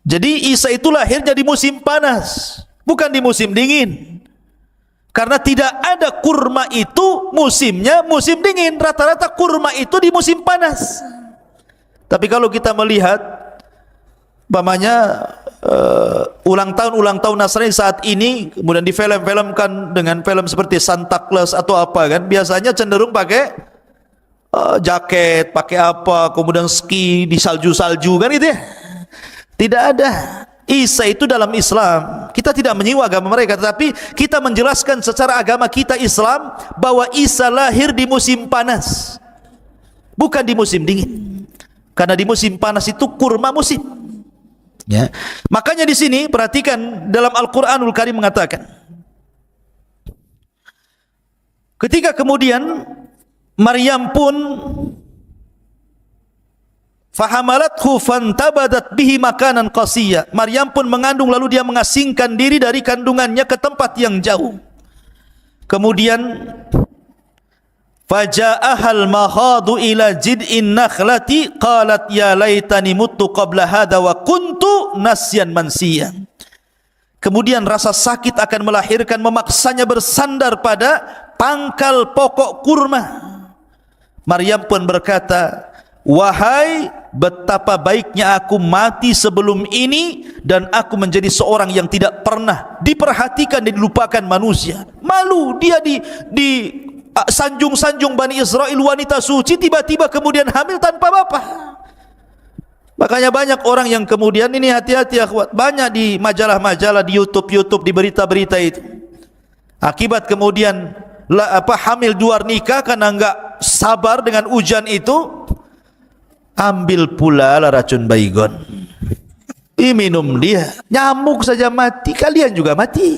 S2: Jadi Isa itu lahirnya di musim panas, bukan di musim dingin. Karena tidak ada kurma itu musimnya musim dingin. Rata-rata kurma itu di musim panas. Tapi kalau kita melihat umpamanya ulang tahun Nasrani saat ini, kemudian difilm-filmkan dengan film seperti Santa Claus atau apa kan, biasanya cenderung pakai jaket, pakai apa, kemudian ski di salju-salju kan gitu ya. Tidak ada. Isa itu dalam Islam, kita tidak menyinggung agama mereka, tetapi kita menjelaskan secara agama kita Islam bahwa Isa lahir di musim panas, bukan di musim dingin. Karena di musim panas itu kurma musim. Ya. Makanya di sini perhatikan dalam Al-Qur'anul Karim mengatakan, ketika kemudian Maryam pun fahamalathu fantabadat bihi makanan qasiyya, Maryam pun mengandung lalu dia mengasingkan diri dari kandungannya ke tempat yang jauh. Kemudian faja'ahal mahadu ila jid'in nakhlati qalat ya laitani muttu qabla hadha wa kuntu nasyan mansiyan. Kemudian rasa sakit akan melahirkan memaksanya bersandar pada pangkal pokok kurma. Maryam pun berkata, wahai, betapa baiknya aku mati sebelum ini dan aku menjadi seorang yang tidak pernah diperhatikan dan dilupakan manusia. Malu dia di sanjung-sanjung Bani Israel, wanita suci, tiba-tiba kemudian hamil tanpa bapak. Makanya banyak orang yang kemudian, ini hati-hati akhwat, banyak di majalah-majalah, di YouTube, di berita-berita itu, akibat kemudian hamil di luar nikah karena enggak sabar dengan ujian itu, ambil pula lah racun baygon, diminum dia, nyamuk saja mati, kalian juga mati.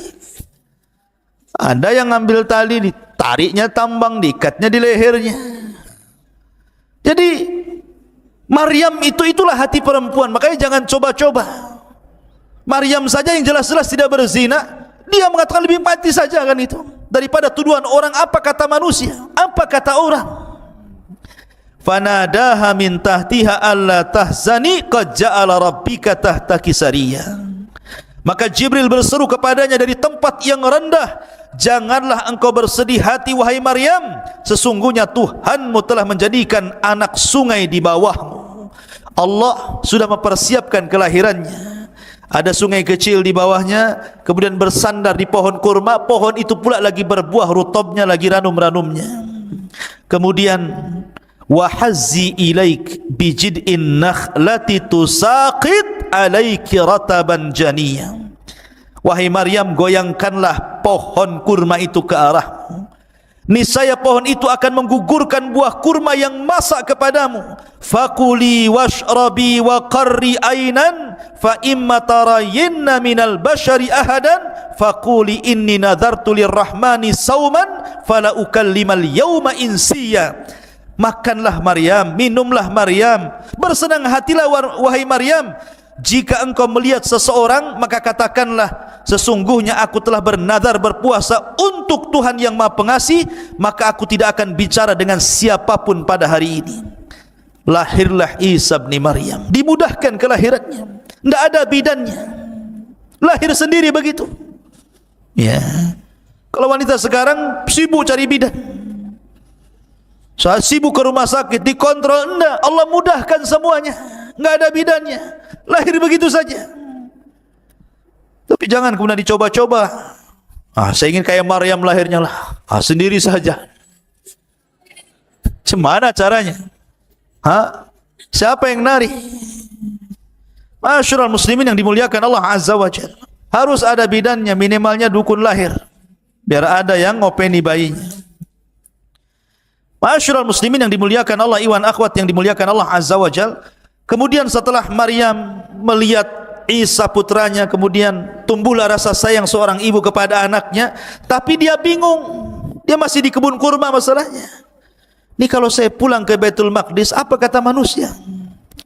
S2: Ada yang ambil tali, ditariknya tambang, diikatnya di lehernya. Jadi Maryam itulah hati perempuan. Makanya jangan coba-coba. Maryam saja yang jelas-jelas tidak berzina, dia mengatakan lebih mati saja kan itu, daripada tuduhan orang. Apa kata manusia, apa kata orang. Fanadaha min tahtiha alla tahzani qad ja'ala rabbika tahtaki sariyya. Maka Jibril berseru kepadanya dari tempat yang rendah, janganlah engkau bersedih hati wahai Maryam, sesungguhnya Tuhanmu telah menjadikan anak sungai di bawahmu. Allah sudah mempersiapkan kelahirannya. Ada sungai kecil di bawahnya, kemudian bersandar di pohon kurma. Pohon itu pula lagi berbuah, rutobnya lagi ranum-ranumnya. Kemudian wahazzi ilaik bijid'in nakhlati tusaqit alaiki rataban janiyya. Wahai Maryam, goyangkanlah pohon kurma itu ke arahmu, niscaya pohon itu akan menggugurkan buah kurma yang masak kepadamu. Fakuli washrabi wa qarri ainan fa imma tarayinna minal bashari ahadan fakuli inni nadhartu lirrahmani sauman fala ukallimal yawma insiya. Makanlah Maryam, minumlah Maryam, bersenang hatilah wahai Maryam. Jika engkau melihat seseorang, maka katakanlah, sesungguhnya aku telah bernadar berpuasa untuk Tuhan yang Maha Pengasih, maka aku tidak akan bicara dengan siapapun pada hari ini. Lahirlah Isa bin Maryam, dimudahkan kelahirannya, tidak ada bidannya, lahir sendiri begitu. Ya, kalau wanita sekarang sibuk cari bidan, saat sibuk ke rumah sakit dikontrol, enggak, Allah mudahkan semuanya, enggak ada bidannya, lahir begitu saja. Tapi jangan kemudian dicoba-coba. Saya ingin kayak Maryam lahirnya lah. Sendiri saja. Gimana caranya? Siapa yang nari? Masyarul muslimin yang dimuliakan Allah Azza wa Jalla, harus ada bidannya, minimalnya dukun lahir, biar ada yang ngopeni bayinya. Masyarul muslimin yang dimuliakan Allah, iwan akhwat yang dimuliakan Allah Azza wa Jalla. Kemudian setelah Maryam melihat Isa putranya, kemudian tumbuhlah rasa sayang seorang ibu kepada anaknya. Tapi dia bingung, dia masih di kebun kurma masalahnya. Ini kalau saya pulang ke Baitul Maqdis, apa kata manusia?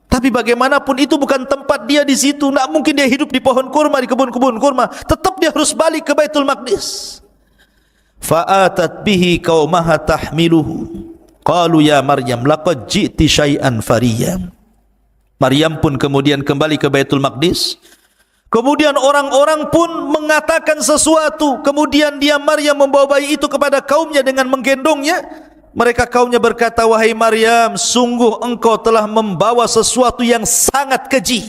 S2: Tapi bagaimanapun itu bukan tempat dia di situ. Tidak mungkin dia hidup di pohon kurma, di kebun-kebun kurma. Tetap dia harus balik ke Baitul Maqdis. Fa'atat bihi qaumaha tahmiluhu. Qalu ya Maryam laqad ji'ti syai'an fariyya. Maryam pun kemudian kembali ke Baitul Maqdis. Kemudian orang-orang pun mengatakan sesuatu. Kemudian dia Maryam membawa bayi itu kepada kaumnya dengan menggendongnya. Mereka kaumnya berkata, wahai Maryam, sungguh engkau telah membawa sesuatu yang sangat keji.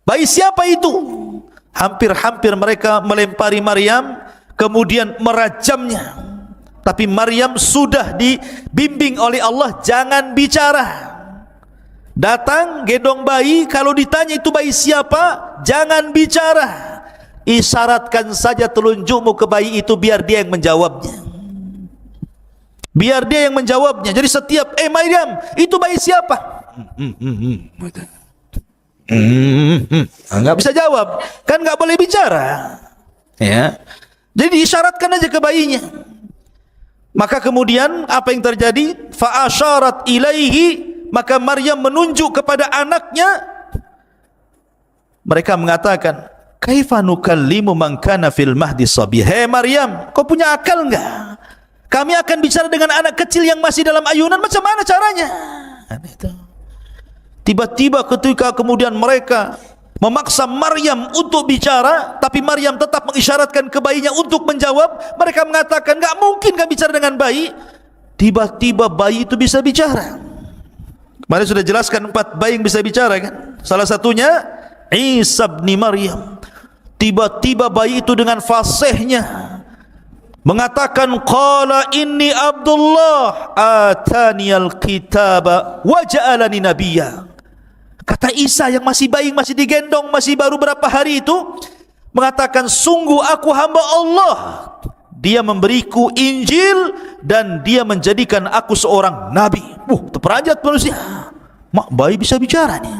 S2: Bayi siapa itu? Hampir-hampir mereka melempari Maryam, kemudian merajamnya. Tapi Maryam sudah dibimbing oleh Allah, jangan bicara. Datang, gendong bayi, kalau ditanya itu bayi siapa, jangan bicara. Isyaratkan saja telunjukmu ke bayi itu, biar dia yang menjawabnya. Biar dia yang menjawabnya. Jadi setiap, Maryam, itu bayi siapa? Enggak bisa jawab, kan enggak boleh bicara. Ya. Jadi diisyaratkan aja ke bayinya. Maka kemudian apa yang terjadi? Fa asyarat ilaihi, maka Maryam menunjuk kepada anaknya. Mereka mengatakan, Kaifa nukallimu man kana fil mahdi sabiyya? Hei Maryam, kau punya akal enggak? Kami akan bicara dengan anak kecil yang masih dalam ayunan, macam mana caranya? Tiba-tiba ketika kemudian mereka memaksa Maryam untuk bicara, tapi Maryam tetap mengisyaratkan ke bayinya untuk menjawab. Mereka mengatakan, enggak mungkin kami bicara dengan bayi. Tiba-tiba bayi itu bisa bicara. Kemarin sudah jelaskan 4 bayi yang bisa bicara kan? Salah satunya Isa bin Maryam. Tiba-tiba bayi itu dengan fasihnya mengatakan, qala inni Abdullah ataniyal kitaba wa ja'alani nabiyya. Kata Isa yang masih bayi, masih digendong, masih baru berapa hari itu, mengatakan, sungguh aku hamba Allah, dia memberiku Injil dan dia menjadikan aku seorang nabi. Terperanjat manusia. Mak, bayi bisa bicara nih.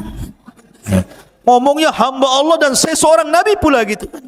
S2: Ngomongnya hamba Allah dan saya seorang nabi pula gitu kan.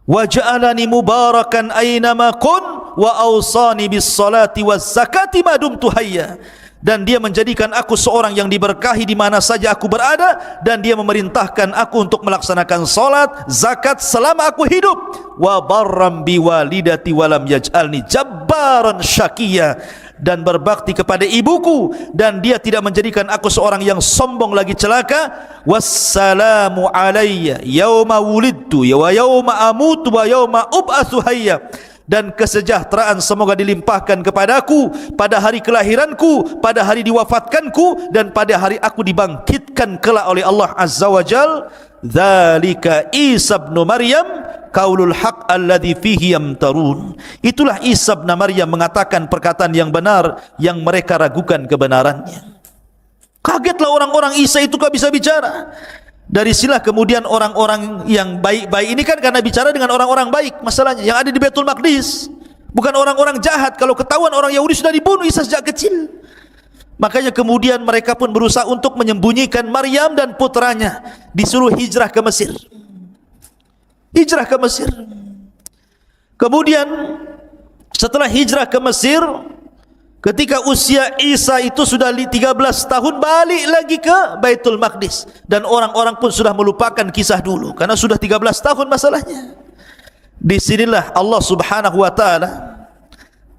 S2: Wa ja'alani mubarakan aynama kun wa awsani bis salati waz zakati ma dumtu hayya. Dan dia menjadikan aku seorang yang diberkahi di mana saja aku berada, dan dia memerintahkan aku untuk melaksanakan salat, zakat selama aku hidup. Wa barram bi walidati wa lam yaj'alni jabbaran syaqiyya. Dan berbakti kepada ibuku, dan dia tidak menjadikan aku seorang yang sombong lagi celaka. Wassalamu alayya yauma wulidtu wa yauma amutu wa yauma ub'atsu hayya. Dan kesejahteraan semoga dilimpahkan kepadaku pada hari kelahiranku, pada hari diwafatkanku, dan pada hari aku dibangkitkan kelak oleh Allah Azza wa Jal. Dzalika Isa bin Maryam qaulul haq alladzi fihi yamtarun. Itulah Isa bin Maryam mengatakan perkataan yang benar yang mereka ragukan kebenarannya. Kagetlah orang-orang, Isa itu kok bisa bicara. Dari sinilah kemudian orang-orang yang baik-baik ini kan karena bicara dengan orang-orang baik, masalahnya yang ada di Baitul Maqdis, bukan orang-orang jahat. Kalau ketahuan orang Yahudi sudah dibunuh Isa sejak kecil. Makanya kemudian mereka pun berusaha untuk menyembunyikan Maryam dan putranya, disuruh hijrah ke Mesir. Hijrah ke Mesir. Kemudian setelah hijrah ke Mesir, ketika usia Isa itu sudah 13 tahun, balik lagi ke Baitul Maqdis. Dan orang-orang pun sudah melupakan kisah dulu, karena sudah 13 tahun masalahnya. Disinilah Allah subhanahu wa ta'ala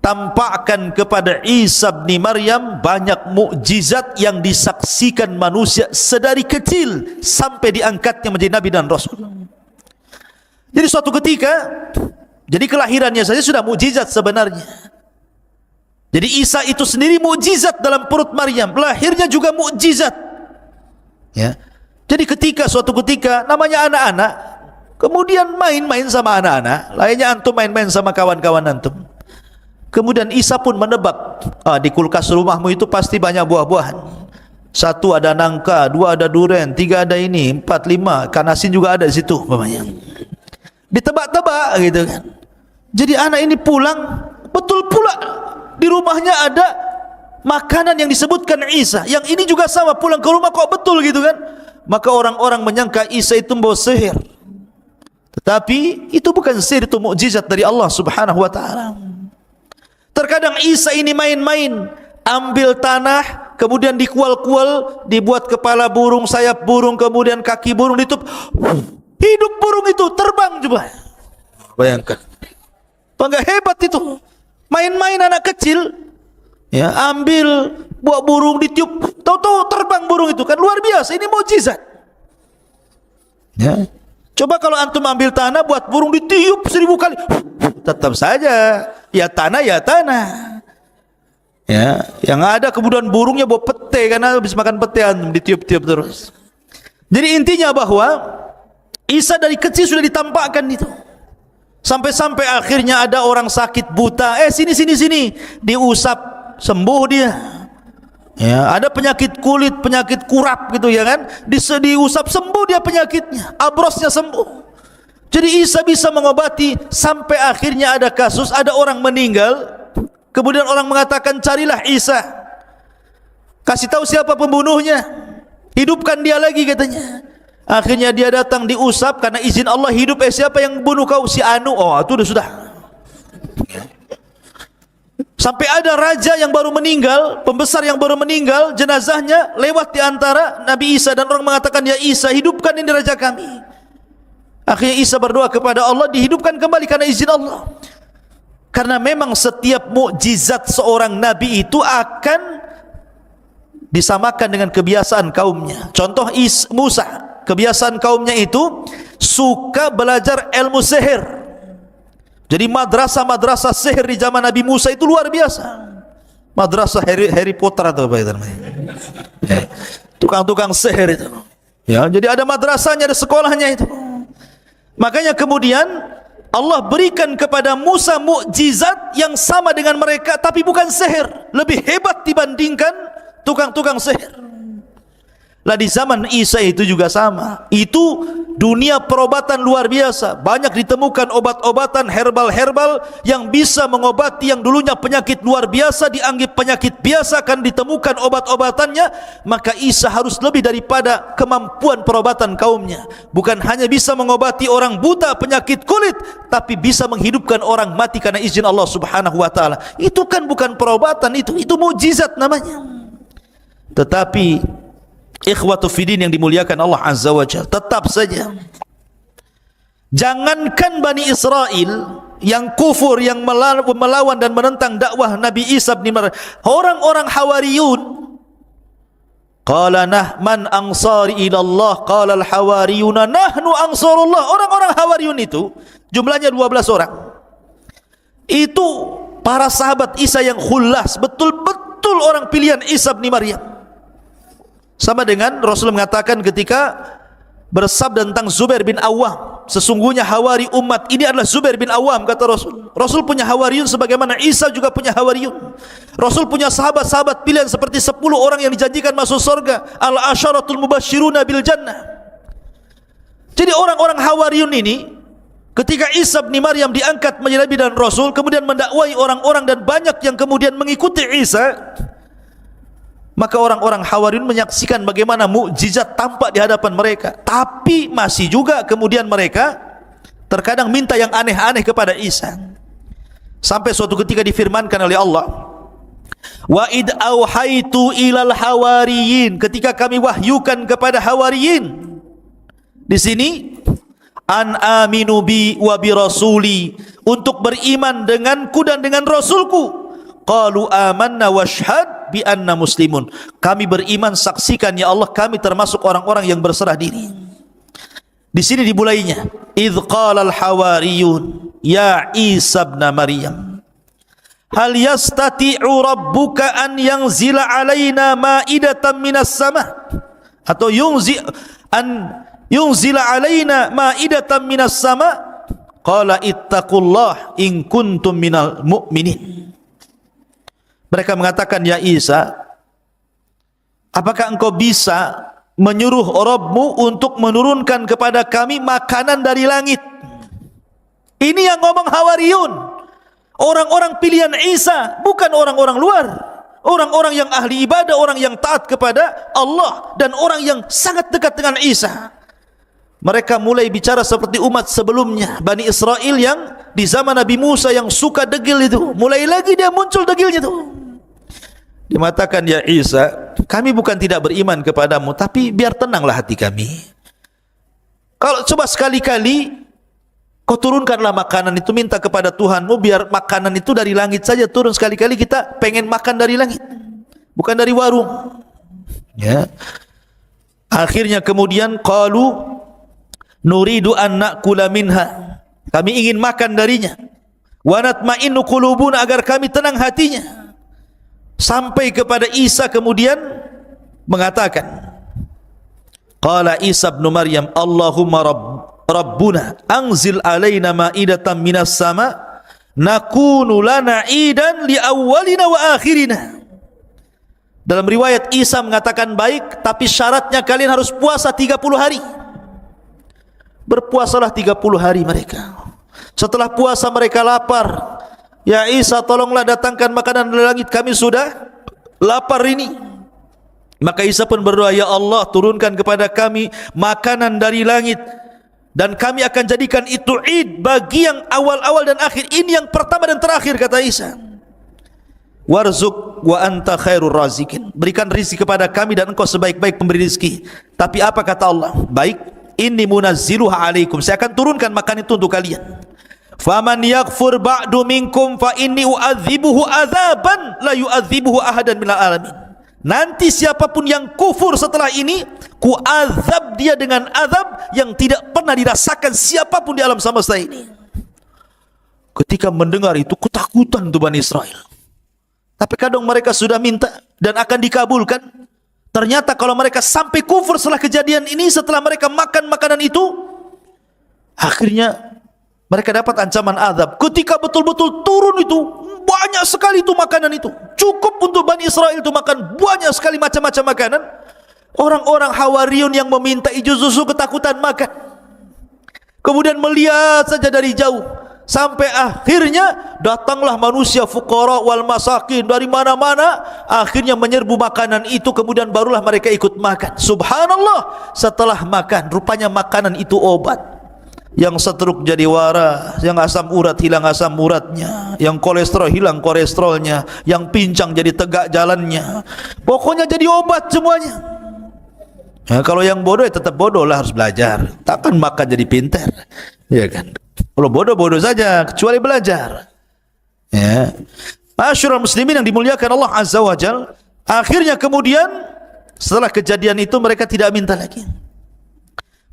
S2: tampakkan kepada Isa bin Maryam banyak mukjizat yang disaksikan manusia sedari kecil sampai diangkatnya menjadi Nabi dan Rasul. Jadi suatu ketika, jadi kelahirannya saja sudah mukjizat sebenarnya. Jadi Isa itu sendiri mukjizat dalam perut Maryam, lahirnya juga mukjizat. Ya. Jadi suatu ketika namanya anak-anak, kemudian main-main sama anak-anak, lainnya antum main-main sama kawan-kawan antum. Kemudian Isa pun menebak, di kulkas rumahmu itu pasti banyak buah-buahan. 1 ada nangka, 2 ada durian, 3 ada ini, 4, 5 ikan asin juga ada di situ, umpamanya. Ditebak-tebak gitu kan. Jadi anak ini pulang, betul pula di rumahnya ada makanan yang disebutkan Isa. Yang ini juga sama, pulang ke rumah kok betul gitu kan. Maka orang-orang menyangka Isa itu membawa sihir. Tetapi itu bukan sihir, itu mukjizat dari Allah subhanahu wa ta'ala. Terkadang Isa ini main-main, ambil tanah, kemudian dikual-kual, dibuat kepala burung, sayap burung, kemudian kaki burung, ditutup, hidup burung itu terbang. Coba bayangkan, bangga hebat itu. Main-main anak kecil, ya, ambil buah burung, ditiup, tahu-tahu terbang burung itu, kan luar biasa. Ini mukjizat. Ya. Coba kalau antum ambil tanah, buat burung ditiup 1000 kali, tetap saja ya tanah ya tanah. Ya, yang ada kemudian burungnya bawa pete, karena habis makan pete antum ditiup-tiup terus. Jadi intinya bahwa Isa dari kecil sudah ditampakkan itu. Sampai-sampai akhirnya ada orang sakit buta, sini, diusap sembuh dia. Ya, ada penyakit kulit, penyakit kurap gitu ya kan, diusap sembuh dia penyakitnya, abrosnya sembuh. Jadi Isa bisa mengobati. Sampai akhirnya ada kasus, ada orang meninggal, kemudian orang mengatakan carilah Isa, kasih tahu siapa pembunuhnya, hidupkan dia lagi katanya. Akhirnya dia datang, diusap, karena izin Allah hidup. Siapa yang bunuh kau? Si Anu. Oh, itu sudah. Sampai ada raja yang baru meninggal, pembesar yang baru meninggal, jenazahnya lewat di antara Nabi Isa, dan orang mengatakan, ya Isa, hidupkan ini raja kami. Akhirnya Isa berdoa kepada Allah, dihidupkan kembali karena izin Allah. Karena memang setiap mukjizat seorang nabi itu akan disamakan dengan kebiasaan kaumnya. Contoh Musa, kebiasaan kaumnya itu suka belajar ilmu sihir. Jadi madrasah-madrasah sihir di zaman Nabi Musa itu luar biasa. Madrasah Harry Potter atau apa itu namanya, tukang-tukang sihir itu. Ya, jadi ada madrasahnya, ada sekolahnya itu. Makanya kemudian Allah berikan kepada Musa mukjizat yang sama dengan mereka, tapi bukan sihir, lebih hebat dibandingkan tukang-tukang sihir. Lah di zaman Isa itu juga sama. Itu dunia perobatan luar biasa. Banyak ditemukan obat-obatan herbal-herbal yang bisa mengobati yang dulunya penyakit luar biasa, dianggap penyakit biasa, akan ditemukan obat-obatannya. Maka Isa harus lebih daripada kemampuan perobatan kaumnya. Bukan hanya bisa mengobati orang buta penyakit kulit, tapi bisa menghidupkan orang mati karena izin Allah Subhanahu wa taala. Itu kan bukan perobatan, itu mukjizat namanya. Tetapi ikhwatu fiddin yang dimuliakan Allah Azza wa Jalla, tetap saja jangankan Bani Israel yang kufur, yang melawan dan menentang dakwah Nabi Isa bin Maryam, orang-orang Hawariyun, qala man ansari ila Allah, qala al-hawariyuna nahnu ansarullah. Orang-orang Hawariyun itu jumlahnya 12 orang. Itu para sahabat Isa yang khullas, betul-betul orang pilihan Isa bin Maryam. Sama dengan Rasul mengatakan ketika bersabda tentang Zubair bin Awam, sesungguhnya hawari umat ini adalah Zubair bin Awam, kata Rasul. Rasul punya hawariyun sebagaimana Isa juga punya hawariyun. Rasul punya sahabat-sahabat pilihan seperti 10 orang yang dijanjikan masuk surga, al-asyaratul mubasyiruna bil jannah. Jadi orang-orang hawariyun ini ketika Isa bin Maryam diangkat menjadi nabi dan Rasul, kemudian mendakwai orang-orang dan banyak yang kemudian mengikuti Isa, maka orang-orang Hawariyun menyaksikan bagaimana mukjizat tampak di hadapan mereka. Tapi masih juga kemudian mereka terkadang minta yang aneh-aneh kepada Isa. Sampai suatu ketika difirmankan oleh Allah, wa id auhaitu ilal hawariyin, ketika kami wahyukan kepada hawariyin. Di sini an aminu bi wa bi rasuli, untuk beriman denganku dan dengan Rasulku. Qalu amanna washhad bi anna muslimun, kami beriman, saksikan ya Allah kami termasuk orang-orang yang berserah diri. Di sini dimulainya, idz qala al hawariyun ya Isa ibn Maryam hal yastati'u rabbuka an yanzila alaina ma'idatan minas sama, atau yunzila alaina ma'idatan minas sama, qala ittaqullah in kuntum minal mu'minin. Mereka mengatakan, ya Isa, apakah engkau bisa menyuruh Rabbmu untuk menurunkan kepada kami makanan dari langit? Ini yang ngomong Hawariyun, orang-orang pilihan Isa, bukan orang-orang luar, orang-orang yang ahli ibadah, orang yang taat kepada Allah, dan orang yang sangat dekat dengan Isa. Mereka mulai bicara seperti umat sebelumnya, Bani Israel yang di zaman Nabi Musa yang suka degil itu. Mulai lagi dia muncul degilnya itu. Dia mengatakan, ya Isa, kami bukan tidak beriman kepadamu, tapi biar tenanglah hati kami. Kalau coba sekali-kali kau turunkanlah makanan itu, minta kepada Tuhanmu biar makanan itu dari langit saja turun. Sekali-kali kita pengen makan dari langit, bukan dari warung. Ya. Akhirnya kemudian qalu nuridu an na'kula minha, kami ingin makan darinya. Wa natma'innu qulubuna, agar kami tenang hatinya. Sampai kepada Isa kemudian mengatakan, qala Isa ibn Maryam Allahumma rabbuna anzil alaina ma'idatan minas sama nakunu lana idan li awwalina wa akhirina. Dalam riwayat Isa mengatakan, baik, tapi syaratnya kalian harus puasa 30 hari. Berpuasalah 30 hari mereka. Setelah puasa mereka lapar. Ya Isa, tolonglah datangkan makanan dari langit, kami sudah lapar ini. Maka Isa pun berdoa, ya Allah, turunkan kepada kami makanan dari langit, dan kami akan jadikan itu id bagi yang awal-awal dan akhir. Ini yang pertama dan terakhir, kata Isa. Warzuk wa anta khairur razikin, berikan rizki kepada kami dan engkau sebaik-baik pemberi rizki. Tapi apa kata Allah? Baik, inni munazziluha alaikum, saya akan turunkan makanan itu untuk kalian. Faman yakfur ba'du minkum fa inni u'adzibuhu adzaban la yu'adzibuhu ahadan minal alamin. Nanti siapapun yang kufur setelah ini, ku azab dia dengan azab yang tidak pernah dirasakan siapapun di alam semesta ini. Ketika mendengar itu ketakutan tuh Bani Israel. Tapi kadang mereka sudah minta dan akan dikabulkan. Ternyata kalau mereka sampai kufur setelah kejadian ini, setelah mereka makan makanan itu, akhirnya mereka dapat ancaman azab. Ketika betul-betul turun itu, banyak sekali itu makanan itu. Cukup untuk Bani Israel itu makan banyak sekali macam-macam makanan. Orang-orang Hawariyun yang meminta justru ketakutan makan. Kemudian melihat saja dari jauh. Sampai akhirnya datanglah manusia fuqara wal masakin dari mana-mana, akhirnya menyerbu makanan itu, kemudian barulah mereka ikut makan. Subhanallah, setelah makan rupanya makanan itu obat. Yang stroke jadi waras, yang asam urat hilang asam uratnya, yang kolesterol hilang kolesterolnya, yang pincang jadi tegak jalannya. Pokoknya jadi obat semuanya. Nah, kalau yang bodoh ya tetap bodoh lah, harus belajar. Takkan makan jadi pintar, ya kan? Kalau bodoh-bodoh saja, kecuali belajar. Ya. Masyarul muslimin yang dimuliakan Allah Azza wa Jal, akhirnya kemudian setelah kejadian itu mereka tidak minta lagi.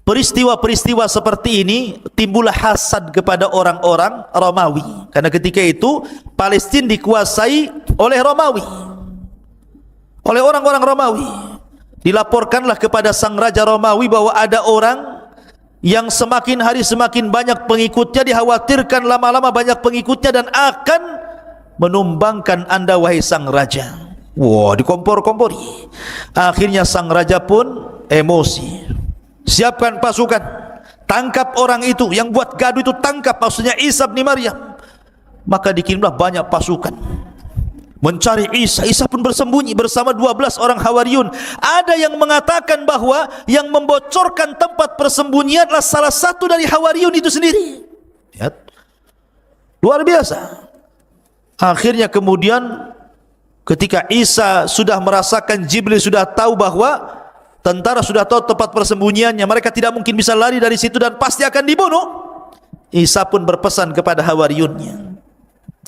S2: Peristiwa-peristiwa seperti ini timbullah hasad kepada orang-orang Romawi, karena ketika itu Palestina dikuasai oleh Romawi, oleh orang-orang Romawi. Dilaporkanlah kepada sang raja Romawi bahwa ada orang yang semakin hari semakin banyak pengikutnya, dikhawatirkan lama-lama banyak pengikutnya dan akan menumbangkan anda wahai sang raja. Wah, dikompor-kompori. Akhirnya sang raja pun emosi. Siapkan pasukan, tangkap orang itu yang buat gaduh itu, tangkap, maksudnya Isa bin Maryam. Maka dikirimlah banyak pasukan mencari Isa. Isa pun bersembunyi bersama 12 orang Hawariyun. Ada yang mengatakan bahwa yang membocorkan tempat persembunyian adalah salah satu dari Hawariyun itu sendiri. Lihat, luar biasa. Akhirnya kemudian ketika Isa sudah merasakan, Jibril sudah tahu bahwa tentara sudah tahu tempat persembunyiannya, mereka tidak mungkin bisa lari dari situ dan pasti akan dibunuh. Isa pun berpesan kepada Hawariyunnya.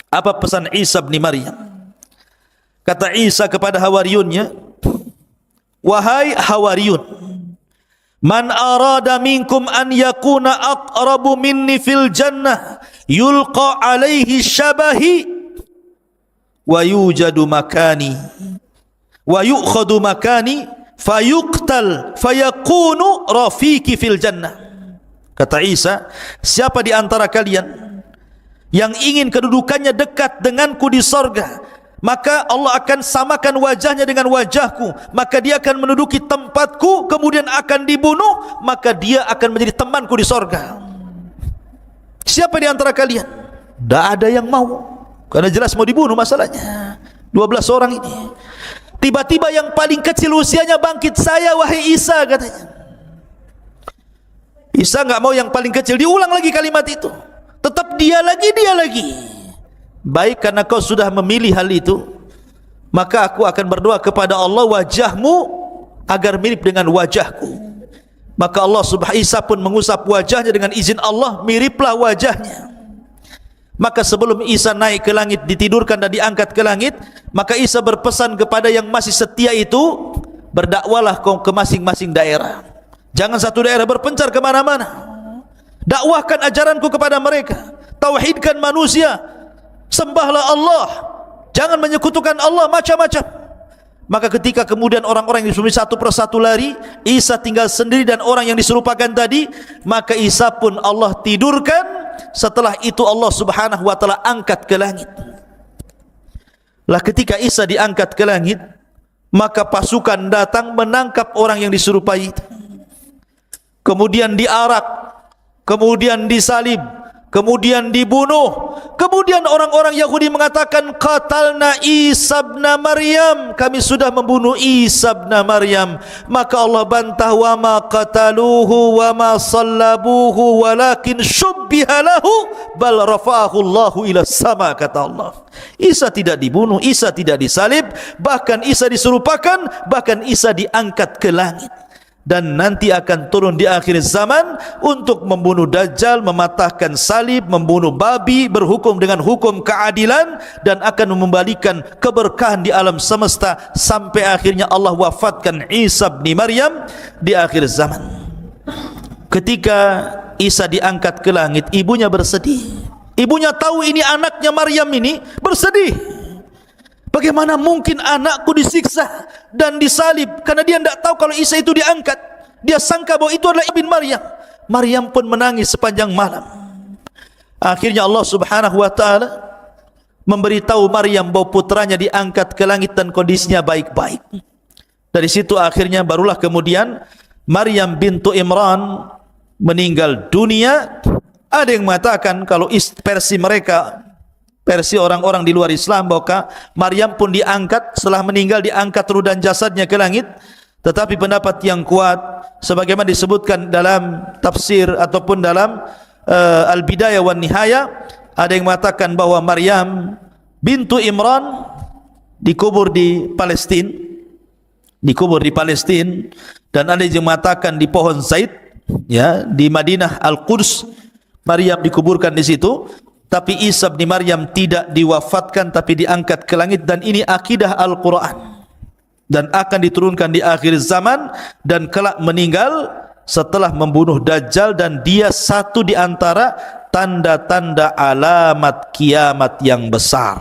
S2: Apa pesan Isa bin Maryam? Kata Isa kepada Hawariyunnya, wahai Hawariyun, man arada minkum an yakuna aqrabu minni fil jannah yulqa alaihi syabahi wa yujadu makani wa yu'khadu makani fayuqtal fayakunu rafiqi fil jannah. Kata Isa, siapa di antara kalian yang ingin kedudukannya dekat denganku di sorga, maka Allah akan samakan wajahnya dengan wajahku, maka dia akan menduduki tempatku, kemudian akan dibunuh, maka dia akan menjadi temanku di sorga. Siapa di antara kalian? Tidak ada yang mau, karena jelas mau dibunuh masalahnya. 12 orang ini. Tiba-tiba yang paling kecil usianya bangkit, saya wahai Isa, katanya. Isa enggak mau yang paling kecil, diulang lagi kalimat itu. Tetap dia lagi. Baik, karena kau sudah memilih hal itu, maka aku akan berdoa kepada Allah, wajahmu agar mirip dengan wajahku. Maka Allah subhanahu Isa pun mengusap wajahnya dengan izin Allah, miriplah wajahnya. Maka sebelum Isa naik ke langit, ditidurkan dan diangkat ke langit, maka Isa berpesan kepada yang masih setia itu, berdakwalah kau ke masing-masing daerah. Jangan satu daerah berpencar kemana-mana. Dakwahkan ajaranku kepada mereka. Tauhidkan manusia. Sembahlah Allah, jangan menyekutukan Allah macam-macam. Maka ketika kemudian orang-orang yang disuruh satu persatu lari, Isa tinggal sendiri dan orang yang diserupakan tadi, maka Isa pun Allah tidurkan. Setelah itu Allah subhanahu wa ta'ala angkat ke langit. Lah ketika Isa diangkat ke langit, maka pasukan datang menangkap orang yang diserupai itu, kemudian diarak, kemudian disalib, kemudian dibunuh. Kemudian orang-orang Yahudi mengatakan, qatalna Isa bin Maryam, kami sudah membunuh Isa bin Maryam. Maka Allah bantah, wa ma qataluhu wa ma sallabuhu walakin syubbiha lahu bal rafa'ahu Allahu ila sama, kata Allah. Isa tidak dibunuh, Isa tidak disalib, bahkan Isa diserupakan, bahkan Isa diangkat ke langit. dan nanti akan turun di akhir zaman untuk membunuh Dajjal, mematahkan salib, membunuh babi, berhukum dengan hukum keadilan, dan akan membalikan keberkahan di alam semesta sampai akhirnya Allah wafatkan Isa bin Maryam di akhir zaman. Ketika Isa diangkat ke langit, ibunya bersedih. Ibunya tahu ini anaknya Maryam, ini bersedih. Bagaimana mungkin anakku disiksa dan disalib? Karena dia tidak tahu kalau Isa itu diangkat. Dia sangka bahwa itu adalah ibn Maryam. Maryam pun menangis sepanjang malam. Akhirnya Allah Subhanahu wa taala memberitahu Maryam bahwa putranya diangkat ke langit dan kondisinya baik-baik. Dari situ akhirnya barulah kemudian Maryam bintu Imran meninggal dunia. Ada yang mengatakan kalau versi mereka, versi orang-orang di luar Islam, bahwa Maryam pun diangkat setelah meninggal, diangkat ruh dan jasadnya ke langit. Tetapi pendapat yang kuat sebagaimana disebutkan dalam tafsir ataupun dalam Al-Bidayah wan Nihayah, ada yang mengatakan bahwa Maryam bintu Imran dikubur di Palestina, dan ada yang mengatakan di pohon Zaid, ya, di Madinah Al-Quds. Maryam dikuburkan di situ. Tapi Isa bin Maryam tidak diwafatkan, tapi diangkat ke langit, dan ini akidah Al-Quran dan akan diturunkan di akhir zaman dan kelak meninggal setelah membunuh Dajjal, dan dia satu di antara tanda-tanda alamat kiamat yang besar.